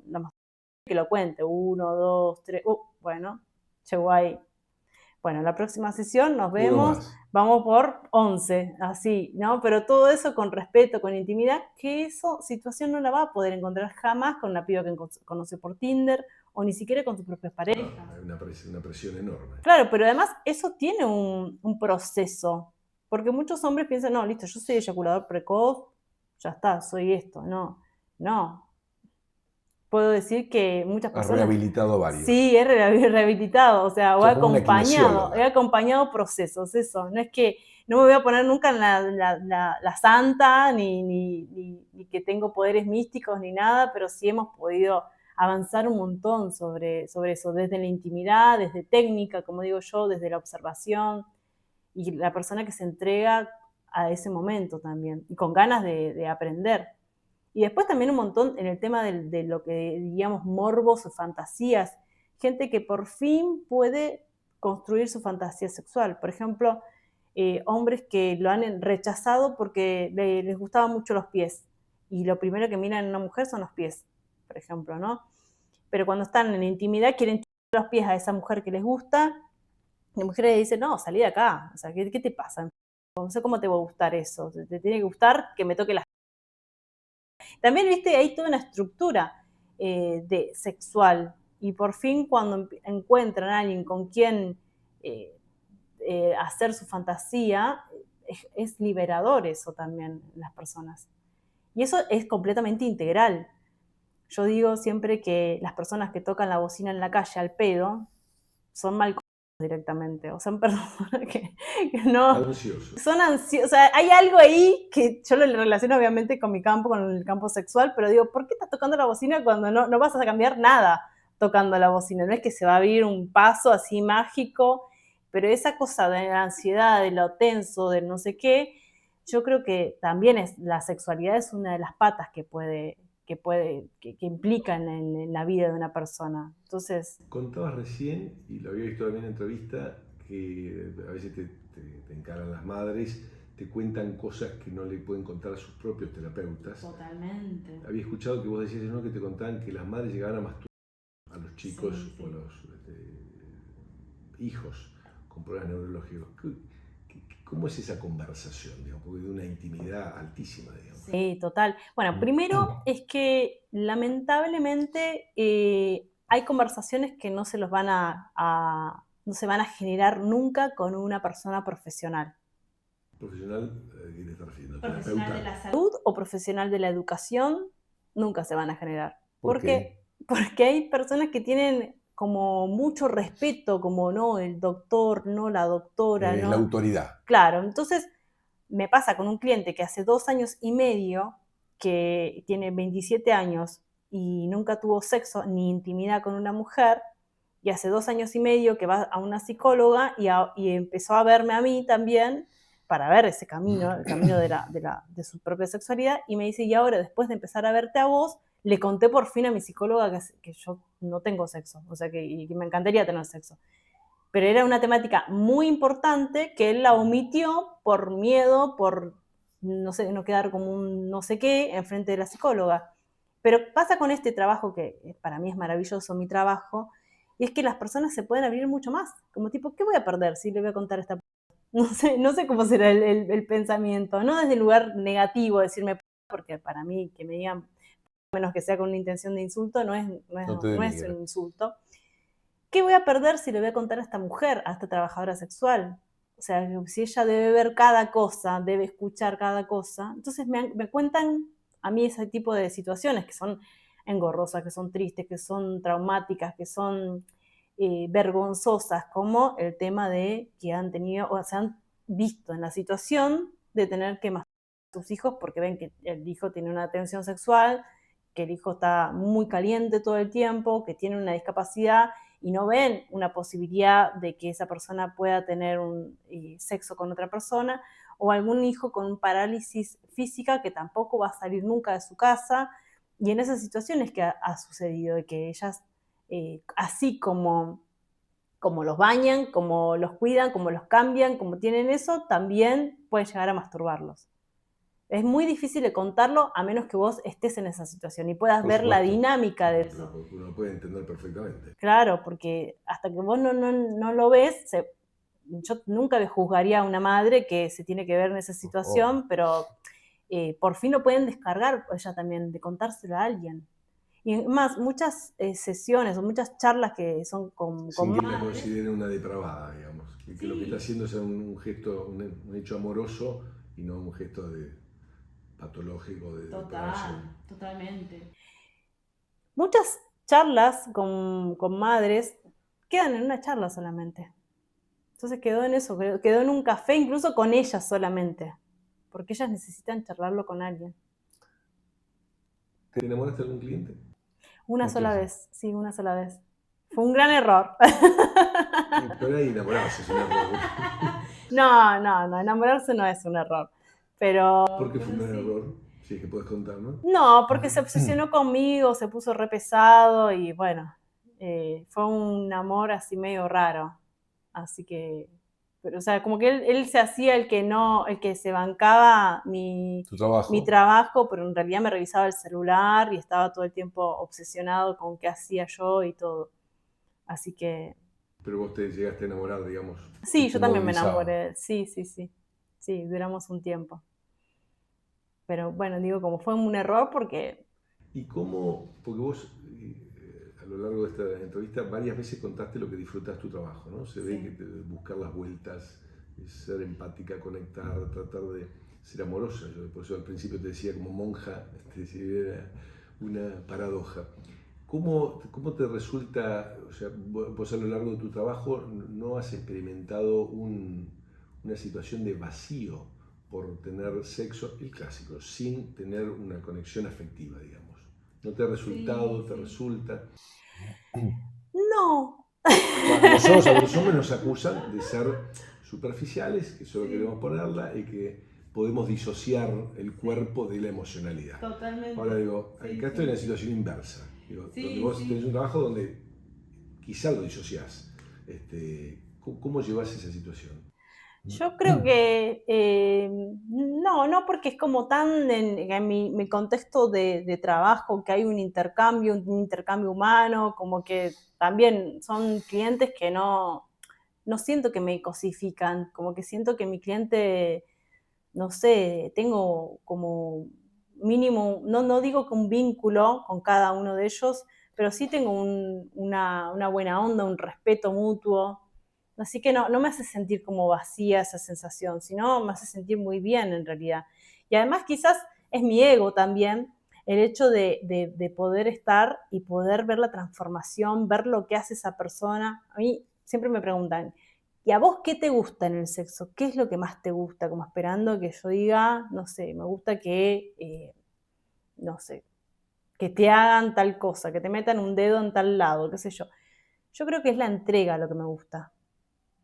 que lo cuente, 1, 2, 3, bueno, llegó ahí. Bueno, la próxima sesión nos vemos, vamos por 11, así, ¿no? Pero todo eso con respeto, con intimidad, que esa situación no la va a poder encontrar jamás con una piba que conoce por Tinder o ni siquiera con sus propias parejas. Hay una presión enorme. Claro, pero además eso tiene un proceso, porque muchos hombres piensan, no, listo, yo soy eyaculador precoz, ya está, soy esto. No, no. Puedo decir que muchas Has personas... rehabilitado a varios. Sí, he rehabilitado, o sea, Sos como una kinesióloga. he acompañado procesos, eso. No es que no me voy a poner nunca en la santa, ni que tengo poderes místicos, ni nada, pero sí hemos podido avanzar un montón sobre eso, desde la intimidad, desde técnica, como digo yo, desde la observación, y la persona que se entrega a ese momento también, y con ganas de aprender. Y después también un montón en el tema de lo que diríamos morbos o fantasías, gente que por fin puede construir su fantasía sexual. Por ejemplo, hombres que lo han rechazado porque les gustaban mucho los pies. Y lo primero que miran en una mujer son los pies, por ejemplo, ¿no? Pero cuando están en intimidad quieren tirar los pies a esa mujer que les gusta. Y la mujer le dice, no, salí de acá. O sea, ¿qué te pasa? No sé cómo te va a gustar eso. Te tiene que gustar que me toque las... También, viste, hay toda una estructura sexual. Y por fin cuando encuentran a alguien con quien hacer su fantasía, es liberador eso también en las personas. Y eso es completamente integral. Yo digo siempre que las personas que tocan la bocina en la calle al pedo son mal directamente, o son personas que no... Ansiosos. Son ansiosos, o sea, hay algo ahí que yo lo relaciono obviamente con mi campo, con el campo sexual, pero digo, ¿por qué estás tocando la bocina cuando no vas a cambiar nada tocando la bocina? No es que se va a abrir un paso así mágico, pero esa cosa de la ansiedad, de lo tenso, de no sé qué, yo creo que también la sexualidad es una de las patas que implican en la vida de una persona. Entonces... Contabas recién, y lo había visto también en entrevista, que a veces te encaran las madres, te cuentan cosas que no le pueden contar a sus propios terapeutas. Totalmente. Había escuchado que vos decías, ¿no?, que te contaban que las madres llegaban a masturbar a los chicos, sí, sí, o a los hijos con problemas neurológicos. ¿Cómo es esa conversación? Digamos? Porque de una intimidad altísima, digamos. Sí, total. Bueno, primero es que lamentablemente hay conversaciones que no se los van no se van a generar nunca con una persona profesional. ¿Profesional? ¿A qué te estás refiriendo? Profesional de ¿Terapeuta? la salud o profesional de la educación nunca se van a generar. ¿Por qué? Porque hay personas que tienen como mucho respeto, como no, el doctor, no la doctora, no. La autoridad. Claro, entonces me pasa con un cliente que hace 2 años y medio, que tiene 27 años y nunca tuvo sexo ni intimidad con una mujer, y hace 2 años y medio que va a una psicóloga y empezó a verme a mí también para ver ese camino, el camino de su propia sexualidad, y me dice, y ahora después de empezar a verte a vos, le conté por fin a mi psicóloga que yo no tengo sexo, o sea, y que me encantaría tener sexo. Pero era una temática muy importante que él la omitió por miedo, por no sé, no quedar como un no sé qué enfrente de la psicóloga. Pero pasa con este trabajo, que para mí es maravilloso mi trabajo, y es que las personas se pueden abrir mucho más. Como tipo, ¿qué voy a perder si le voy a contar a esta no sé cómo será el pensamiento, no desde el lugar negativo, decirme, porque para mí que me digan, menos que sea con una intención de insulto, no es un insulto. ¿Qué voy a perder si le voy a contar a esta mujer, a esta trabajadora sexual? O sea, si ella debe ver cada cosa, debe escuchar cada cosa. Entonces me cuentan a mí ese tipo de situaciones que son engorrosas, que son tristes, que son traumáticas, que son vergonzosas, como el tema de que han tenido o se han visto en la situación de tener que masturbar a sus hijos porque ven que el hijo tiene una tensión sexual, que el hijo está muy caliente todo el tiempo, que tiene una discapacidad y no ven una posibilidad de que esa persona pueda tener un sexo con otra persona, o algún hijo con parálisis física que tampoco va a salir nunca de su casa, y en esas situaciones que ha sucedido, de que ellas, así como los bañan, como los cuidan, como los cambian, como tienen eso, también pueden llegar a masturbarlos. Es muy difícil de contarlo a menos que vos estés en esa situación y puedas ver la dinámica de eso. Porque uno puede entender perfectamente. Claro, porque hasta que vos no lo ves, yo nunca juzgaría a una madre que se tiene que ver en esa situación, pero por fin lo pueden descargar ella también, de contárselo a alguien. Y más, muchas sesiones o muchas charlas que son con Sin que la madres. consideren una depravada, digamos. Que Sí. lo que está haciendo es un gesto, un hecho amoroso y no un gesto patológico de depravación. Totalmente. Muchas charlas con madres quedan en una charla solamente. Entonces quedó en eso, quedó en un café incluso con ellas solamente, porque ellas necesitan charlarlo con alguien. ¿Te enamoraste de algún cliente? Una sola vez, sí, una sola vez. Fue un gran error. Pero ahí enamorarse es un error. No, enamorarse no es un error. Pero. ¿Por qué fue un gran error? Si es que puedes contar, ¿no? No, porque se obsesionó conmigo, se puso re pesado y bueno, fue un amor así medio raro. Así que, pero o sea, como que él se hacía el que se bancaba mi trabajo, pero en realidad me revisaba el celular y estaba todo el tiempo obsesionado con qué hacía yo y todo. Así que. Pero vos te llegaste a enamorar, digamos. Sí, yo también me enamoré. Sí. Sí, duramos un tiempo. Pero bueno, digo, como fue un error porque... ¿Y cómo? Porque vos a lo largo de esta entrevista varias veces contaste lo que disfrutas tu trabajo, ¿no? Se ve que buscar las vueltas, ser empática, conectar, tratar de ser amorosa. Yo por eso al principio te decía como monja, si era una paradoja. ¿Cómo te resulta, o sea, vos a lo largo de tu trabajo no has experimentado una situación de vacío por tener sexo, el clásico, sin tener una conexión afectiva, digamos? ¿No te ha resultado, te resulta? No. Nosotros a los hombres nos acusan de ser superficiales, que solo queremos ponerla y que podemos disociar el cuerpo de la emocionalidad. Totalmente. Ahora digo, acá estoy en la situación inversa, donde vos tenés un trabajo donde quizá lo disociás. ¿Cómo llevas esa situación? Yo creo que no, porque es como tan en mi contexto de trabajo que hay un intercambio humano, como que también son clientes que no no siento que me cosifican, como que siento que mi cliente, no sé, tengo como mínimo, no digo que un vínculo con cada uno de ellos, pero sí tengo una buena onda, un respeto mutuo. Así que no me hace sentir como vacía esa sensación, sino me hace sentir muy bien en realidad. Y además quizás es mi ego también, el hecho de poder estar y poder ver la transformación, ver lo que hace esa persona. A mí siempre me preguntan, ¿y a vos qué te gusta en el sexo? ¿Qué es lo que más te gusta? Como esperando que yo diga, no sé, me gusta que, no sé, que te hagan tal cosa, que te metan un dedo en tal lado, qué sé yo. Yo creo que es la entrega lo que me gusta.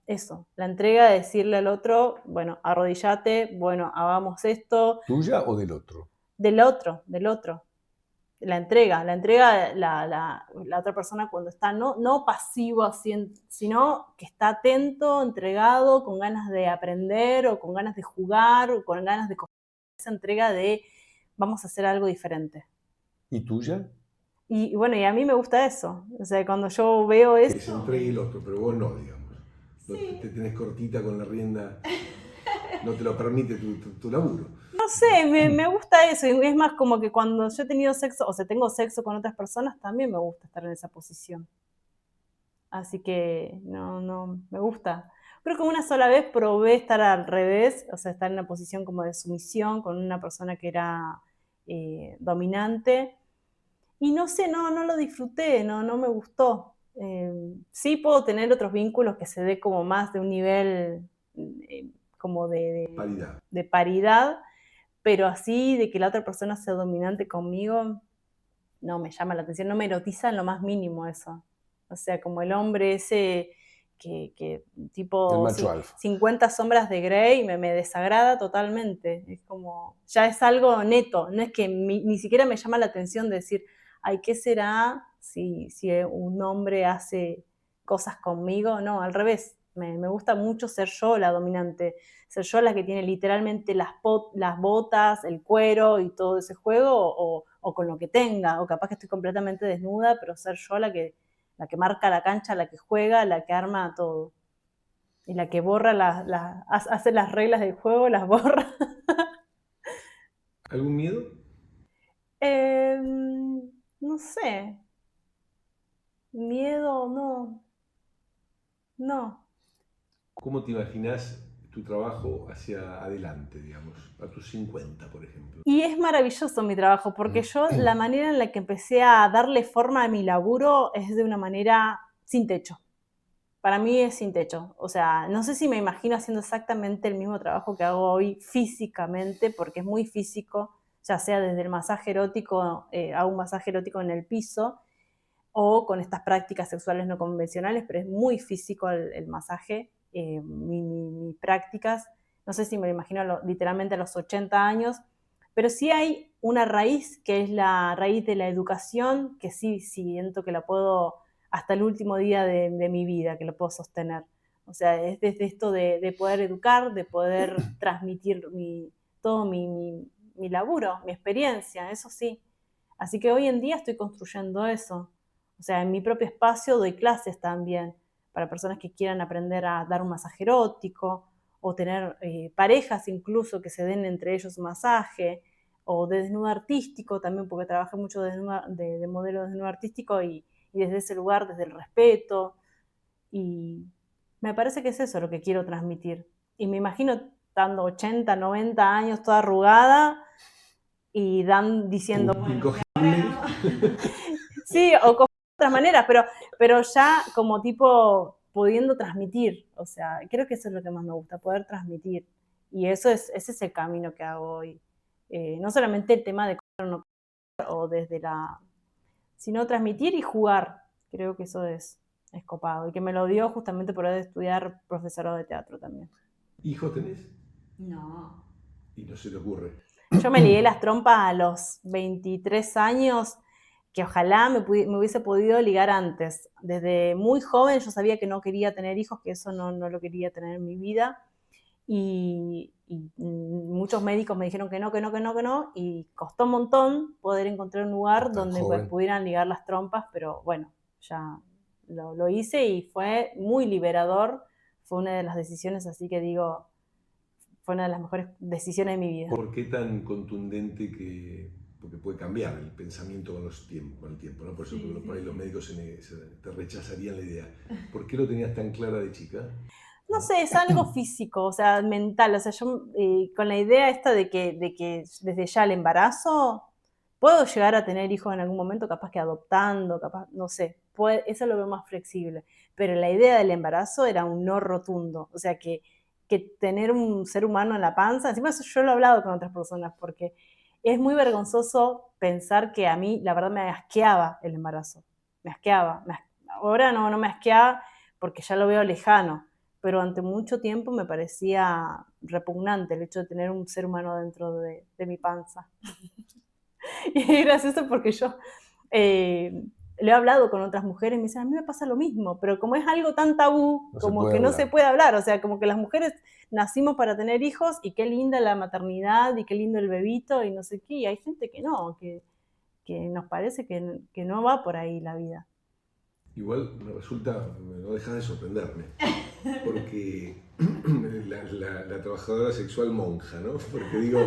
Eso, la entrega de decirle al otro, bueno, arrodillate, bueno, hagamos esto, ¿Tuya o del otro? del otro. La entrega, la otra persona cuando está no pasivo, sino que está atento, entregado, con ganas de aprender o con ganas de jugar o con ganas de esa entrega de vamos a hacer algo diferente. ¿Y tuya? Y bueno, y a mí me gusta eso. O sea, cuando yo veo Que se eso, entregue el otro, pero vos no, digamos. No sí. te tenés cortita con la rienda, no te lo permite tu laburo. No sé, me gusta eso. Y es más como que cuando yo he tenido sexo, o sea, tengo sexo con otras personas, también me gusta estar en esa posición. Así que no, me gusta. Creo que una sola vez probé estar al revés, o sea, estar en una posición como de sumisión con una persona que era dominante. Y no sé, no lo disfruté, no me gustó. Sí puedo tener otros vínculos que se dé como más de un nivel como Paridad. de paridad, pero así de que la otra persona sea dominante conmigo, no me llama la atención, no me erotiza en lo más mínimo eso. O sea, como el hombre ese que El tipo macho alfa. 50 sombras de Grey me desagrada totalmente. Es como, ya es algo neto, no es que ni siquiera me llama la atención de decir, ay, ¿qué será si un hombre hace cosas conmigo? No, al revés. Me gusta mucho ser yo la dominante, ser yo la que tiene literalmente las botas, el cuero y todo ese juego, o con lo que tenga, o capaz que estoy completamente desnuda, pero ser yo la que marca la cancha, la que juega, la que arma todo. Y la que borra, hace las reglas del juego, las borra. ¿Algún miedo? No sé. Miedo, no. ¿Cómo te imaginas tu trabajo hacia adelante, digamos, a tus 50, por ejemplo? Y es maravilloso mi trabajo, porque yo la manera en la que empecé a darle forma a mi laburo es de una manera sin techo. Para mí es sin techo. O sea, no sé si me imagino haciendo exactamente el mismo trabajo que hago hoy físicamente, porque es muy físico, ya sea desde el masaje erótico, hago un masaje erótico en el piso, o con estas prácticas sexuales no convencionales, pero es muy físico el masaje, mis prácticas. No sé si me lo imagino literalmente a los 80 años, pero sí hay una raíz que es la raíz de la educación, que sí siento que la puedo hasta el último día de mi vida, que lo puedo sostener. O sea, es desde esto de poder educar, de poder transmitir todo mi laburo, mi experiencia, eso sí. Así que hoy en día estoy construyendo eso. O sea, en mi propio espacio doy clases también para personas que quieran aprender a dar un masaje erótico o tener parejas incluso que se den entre ellos un masaje, o de desnudo artístico también, porque trabajé mucho de modelo de desnudo artístico y desde ese lugar, desde el respeto. Y me parece que es eso lo que quiero transmitir. Y me imagino dando 80, 90 años toda arrugada y diciendo, bueno, sí, o con otras maneras, pero ya como tipo pudiendo transmitir, o sea, creo que eso es lo que más me gusta, poder transmitir. Y ese es el camino que hago hoy. No solamente el tema de comer o no comer, o desde sino transmitir y jugar. Creo que eso es copado. Y que me lo dio justamente por estudiar profesorado de teatro también. ¿Hijos tenés? No. Y no se te ocurre. Yo me ligué las trompas a los 23 años, que ojalá me hubiese podido ligar antes. Desde muy joven yo sabía que no quería tener hijos, que eso no lo quería tener en mi vida. Y muchos médicos me dijeron que no, y costó un montón poder encontrar un lugar donde pues, pudieran ligar las trompas, pero bueno, ya lo hice y fue muy liberador, fue una de las decisiones, así que digo, fue una de las mejores decisiones de mi vida. ¿Por qué tan contundente porque puede cambiar el pensamiento con el tiempo, ¿no? Por eso por ahí los médicos te rechazarían la idea. ¿Por qué lo tenías tan clara de chica? No sé, es algo físico, o sea, mental. O sea, yo con la idea esta de que desde ya el embarazo, puedo llegar a tener hijos en algún momento, capaz que adoptando, capaz, no sé, eso lo veo más flexible. Pero la idea del embarazo era un no rotundo. O sea, que tener un ser humano en la panza, encima eso yo lo he hablado con otras personas, porque es muy vergonzoso pensar que a mí, la verdad, me asqueaba el embarazo. Me asqueaba. Ahora no me asqueaba porque ya lo veo lejano, pero ante mucho tiempo me parecía repugnante el hecho de tener un ser humano dentro de mi panza. Y es gracioso porque yo lo he hablado con otras mujeres y me dicen, a mí me pasa lo mismo, pero como es algo tan tabú, No se como puede que no hablar. se puede hablar, o sea, como que las mujeres nacimos para tener hijos y qué linda la maternidad y qué lindo el bebito y no sé qué, y hay gente que no, que nos parece que no va por ahí la vida. Igual no dejas de sorprenderme, porque la trabajadora sexual monja, ¿no? Porque digo,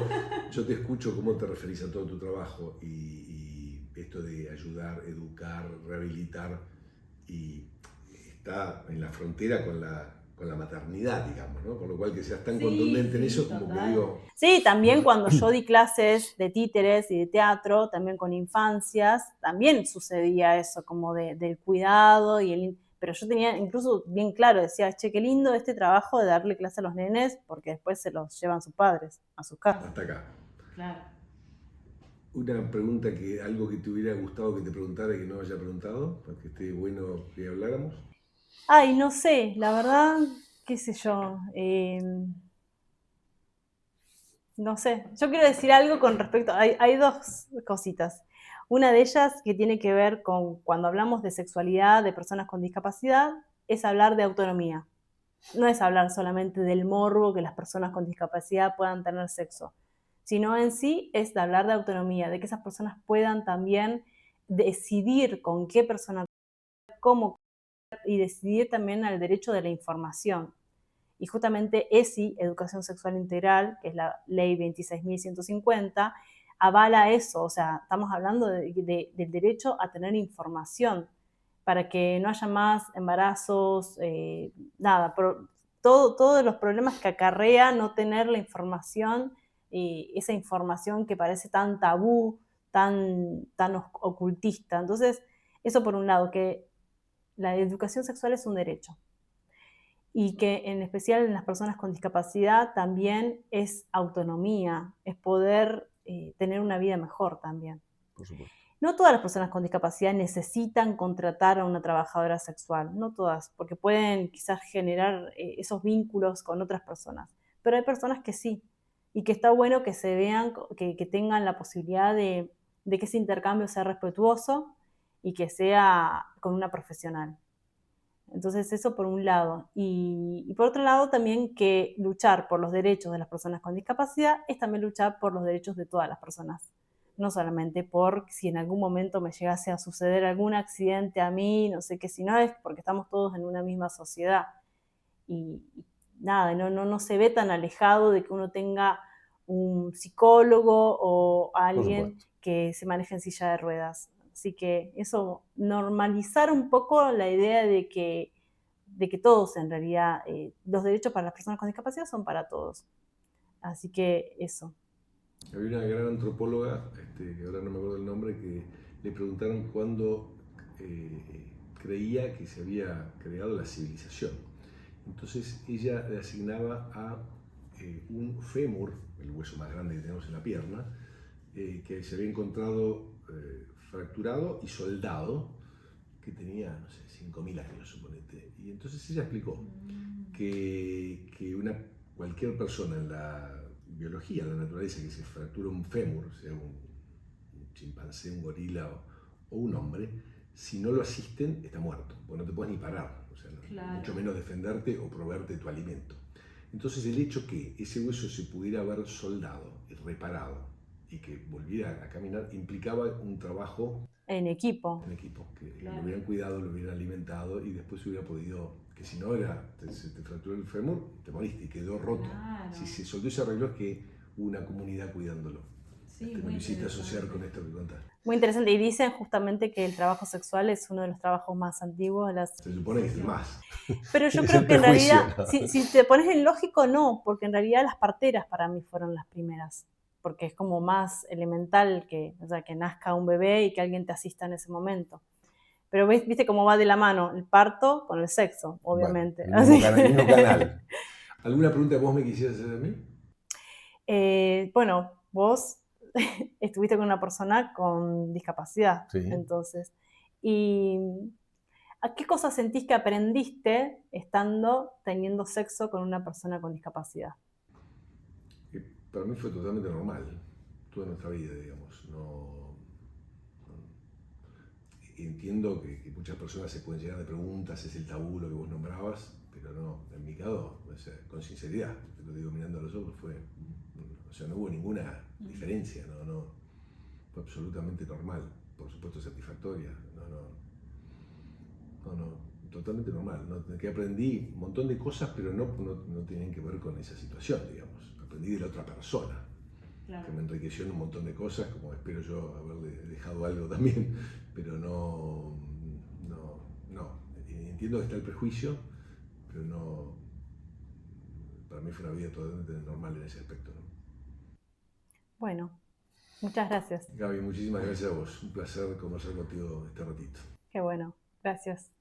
yo te escucho cómo te referís a todo tu trabajo y esto de ayudar, educar, rehabilitar, y está en la frontera con la maternidad, digamos, ¿no? Por lo cual que seas tan contundente en eso, como que digo... Sí, también cuando yo di clases de títeres y de teatro, también con infancias, también sucedía eso, como del cuidado pero yo tenía incluso bien claro, decía, che, qué lindo este trabajo de darle clase a los nenes, porque después se los llevan sus padres a sus casas. Hasta acá. Claro. Una pregunta algo que te hubiera gustado que te preguntara y que no haya preguntado, para que esté bueno que habláramos. Ay, no sé, la verdad, qué sé yo. No sé, yo quiero decir algo con respecto, hay dos cositas. Una de ellas que tiene que ver con cuando hablamos de sexualidad de personas con discapacidad, es hablar de autonomía. No es hablar solamente del morbo que las personas con discapacidad puedan tener sexo, sino en sí es de hablar de autonomía, de que esas personas puedan también decidir con qué persona, cómo, y decidir también el derecho de la información. Y justamente ESI, Educación Sexual Integral, que es la ley 26.150, avala eso. O sea, estamos hablando del derecho a tener información para que no haya más embarazos, nada, todos los problemas que acarrea no tener la información, esa información que parece tan tabú, tan ocultista. Entonces, eso por un lado, que la educación sexual es un derecho y que en especial en las personas con discapacidad también es autonomía, es poder tener una vida mejor también. Por supuesto. No todas las personas con discapacidad necesitan contratar a una trabajadora sexual, no todas, porque pueden quizás generar esos vínculos con otras personas, pero hay personas que sí, y que está bueno que se vean, que tengan la posibilidad de que ese intercambio sea respetuoso y que sea con una profesional. Entonces eso por un lado. Y por otro lado también que luchar por los derechos de las personas con discapacidad es también luchar por los derechos de todas las personas. No solamente por si en algún momento me llegase a suceder algún accidente a mí, no sé qué, si no es porque estamos todos en una misma sociedad. Y nada, no se ve tan alejado de que uno tenga un psicólogo o alguien que se maneje en silla de ruedas. Así que eso, normalizar un poco la idea de que todos en realidad, los derechos para las personas con discapacidad son para todos. Así que eso. Había una gran antropóloga, que ahora no me acuerdo el nombre, que le preguntaron cuándo creía que se había creado la civilización. Entonces ella le asignaba a un fémur, el hueso más grande que tenemos en la pierna, que se había encontrado fracturado y soldado, que tenía, no sé, 5.000 años, suponete. Y entonces ella explicó que cualquier persona en la biología, en la naturaleza, que se fractura un fémur, sea un chimpancé, un gorila o un hombre, si no lo asisten, está muerto, porque no te puedes ni parar, o sea, claro, mucho menos defenderte o proveerte tu alimento. Entonces el hecho que ese hueso se pudiera haber soldado y reparado y que volviera a caminar implicaba un trabajo en equipo, que claro, lo hubieran cuidado, lo hubieran alimentado y después se hubiera podido que si no se te fracturó el fémur, te moriste y quedó roto. Claro. Si se soltó y se arregló es que hubo una comunidad cuidándolo. Sí, Me muy lo hiciste interesante. asociar con esto que contás. Muy interesante. Y dicen justamente que el trabajo sexual es uno de los trabajos más antiguos de las... Se supone que es el más. Pero yo Es creo el que en prejuicio, realidad, ¿no? si te pones en lógico, no, porque en realidad las parteras para mí fueron las primeras, porque es como más elemental que, o sea, que nazca un bebé y que alguien te asista en ese momento. Pero viste cómo va de la mano el parto con el sexo, obviamente. Bueno, el mismo Así mismo canal. ¿Alguna pregunta que vos me quisieras hacer a mí? Bueno, vos estuviste con una persona con discapacidad, Sí. entonces, ¿y a qué cosas sentís que aprendiste teniendo sexo con una persona con discapacidad? Que para mí fue totalmente normal, toda nuestra vida, digamos. Entiendo que muchas personas se pueden llenar de preguntas, es el tabú lo que vos nombrabas, pero no, en mi caso, o sea, con sinceridad, te lo digo mirando a los ojos, o sea, no hubo ninguna diferencia, fue absolutamente normal, por supuesto satisfactoria, totalmente normal. Que aprendí un montón de cosas, pero no tenían que ver con esa situación, digamos. Aprendí de la otra persona, Claro. que me enriqueció en un montón de cosas, como espero yo haberle dejado algo también, pero no. Entiendo que está el prejuicio, pero no. Para mí fue una vida totalmente normal en ese aspecto, ¿no? Bueno, muchas gracias. Gaby, muchísimas gracias a vos. Un placer conversar contigo este ratito. Qué bueno, gracias.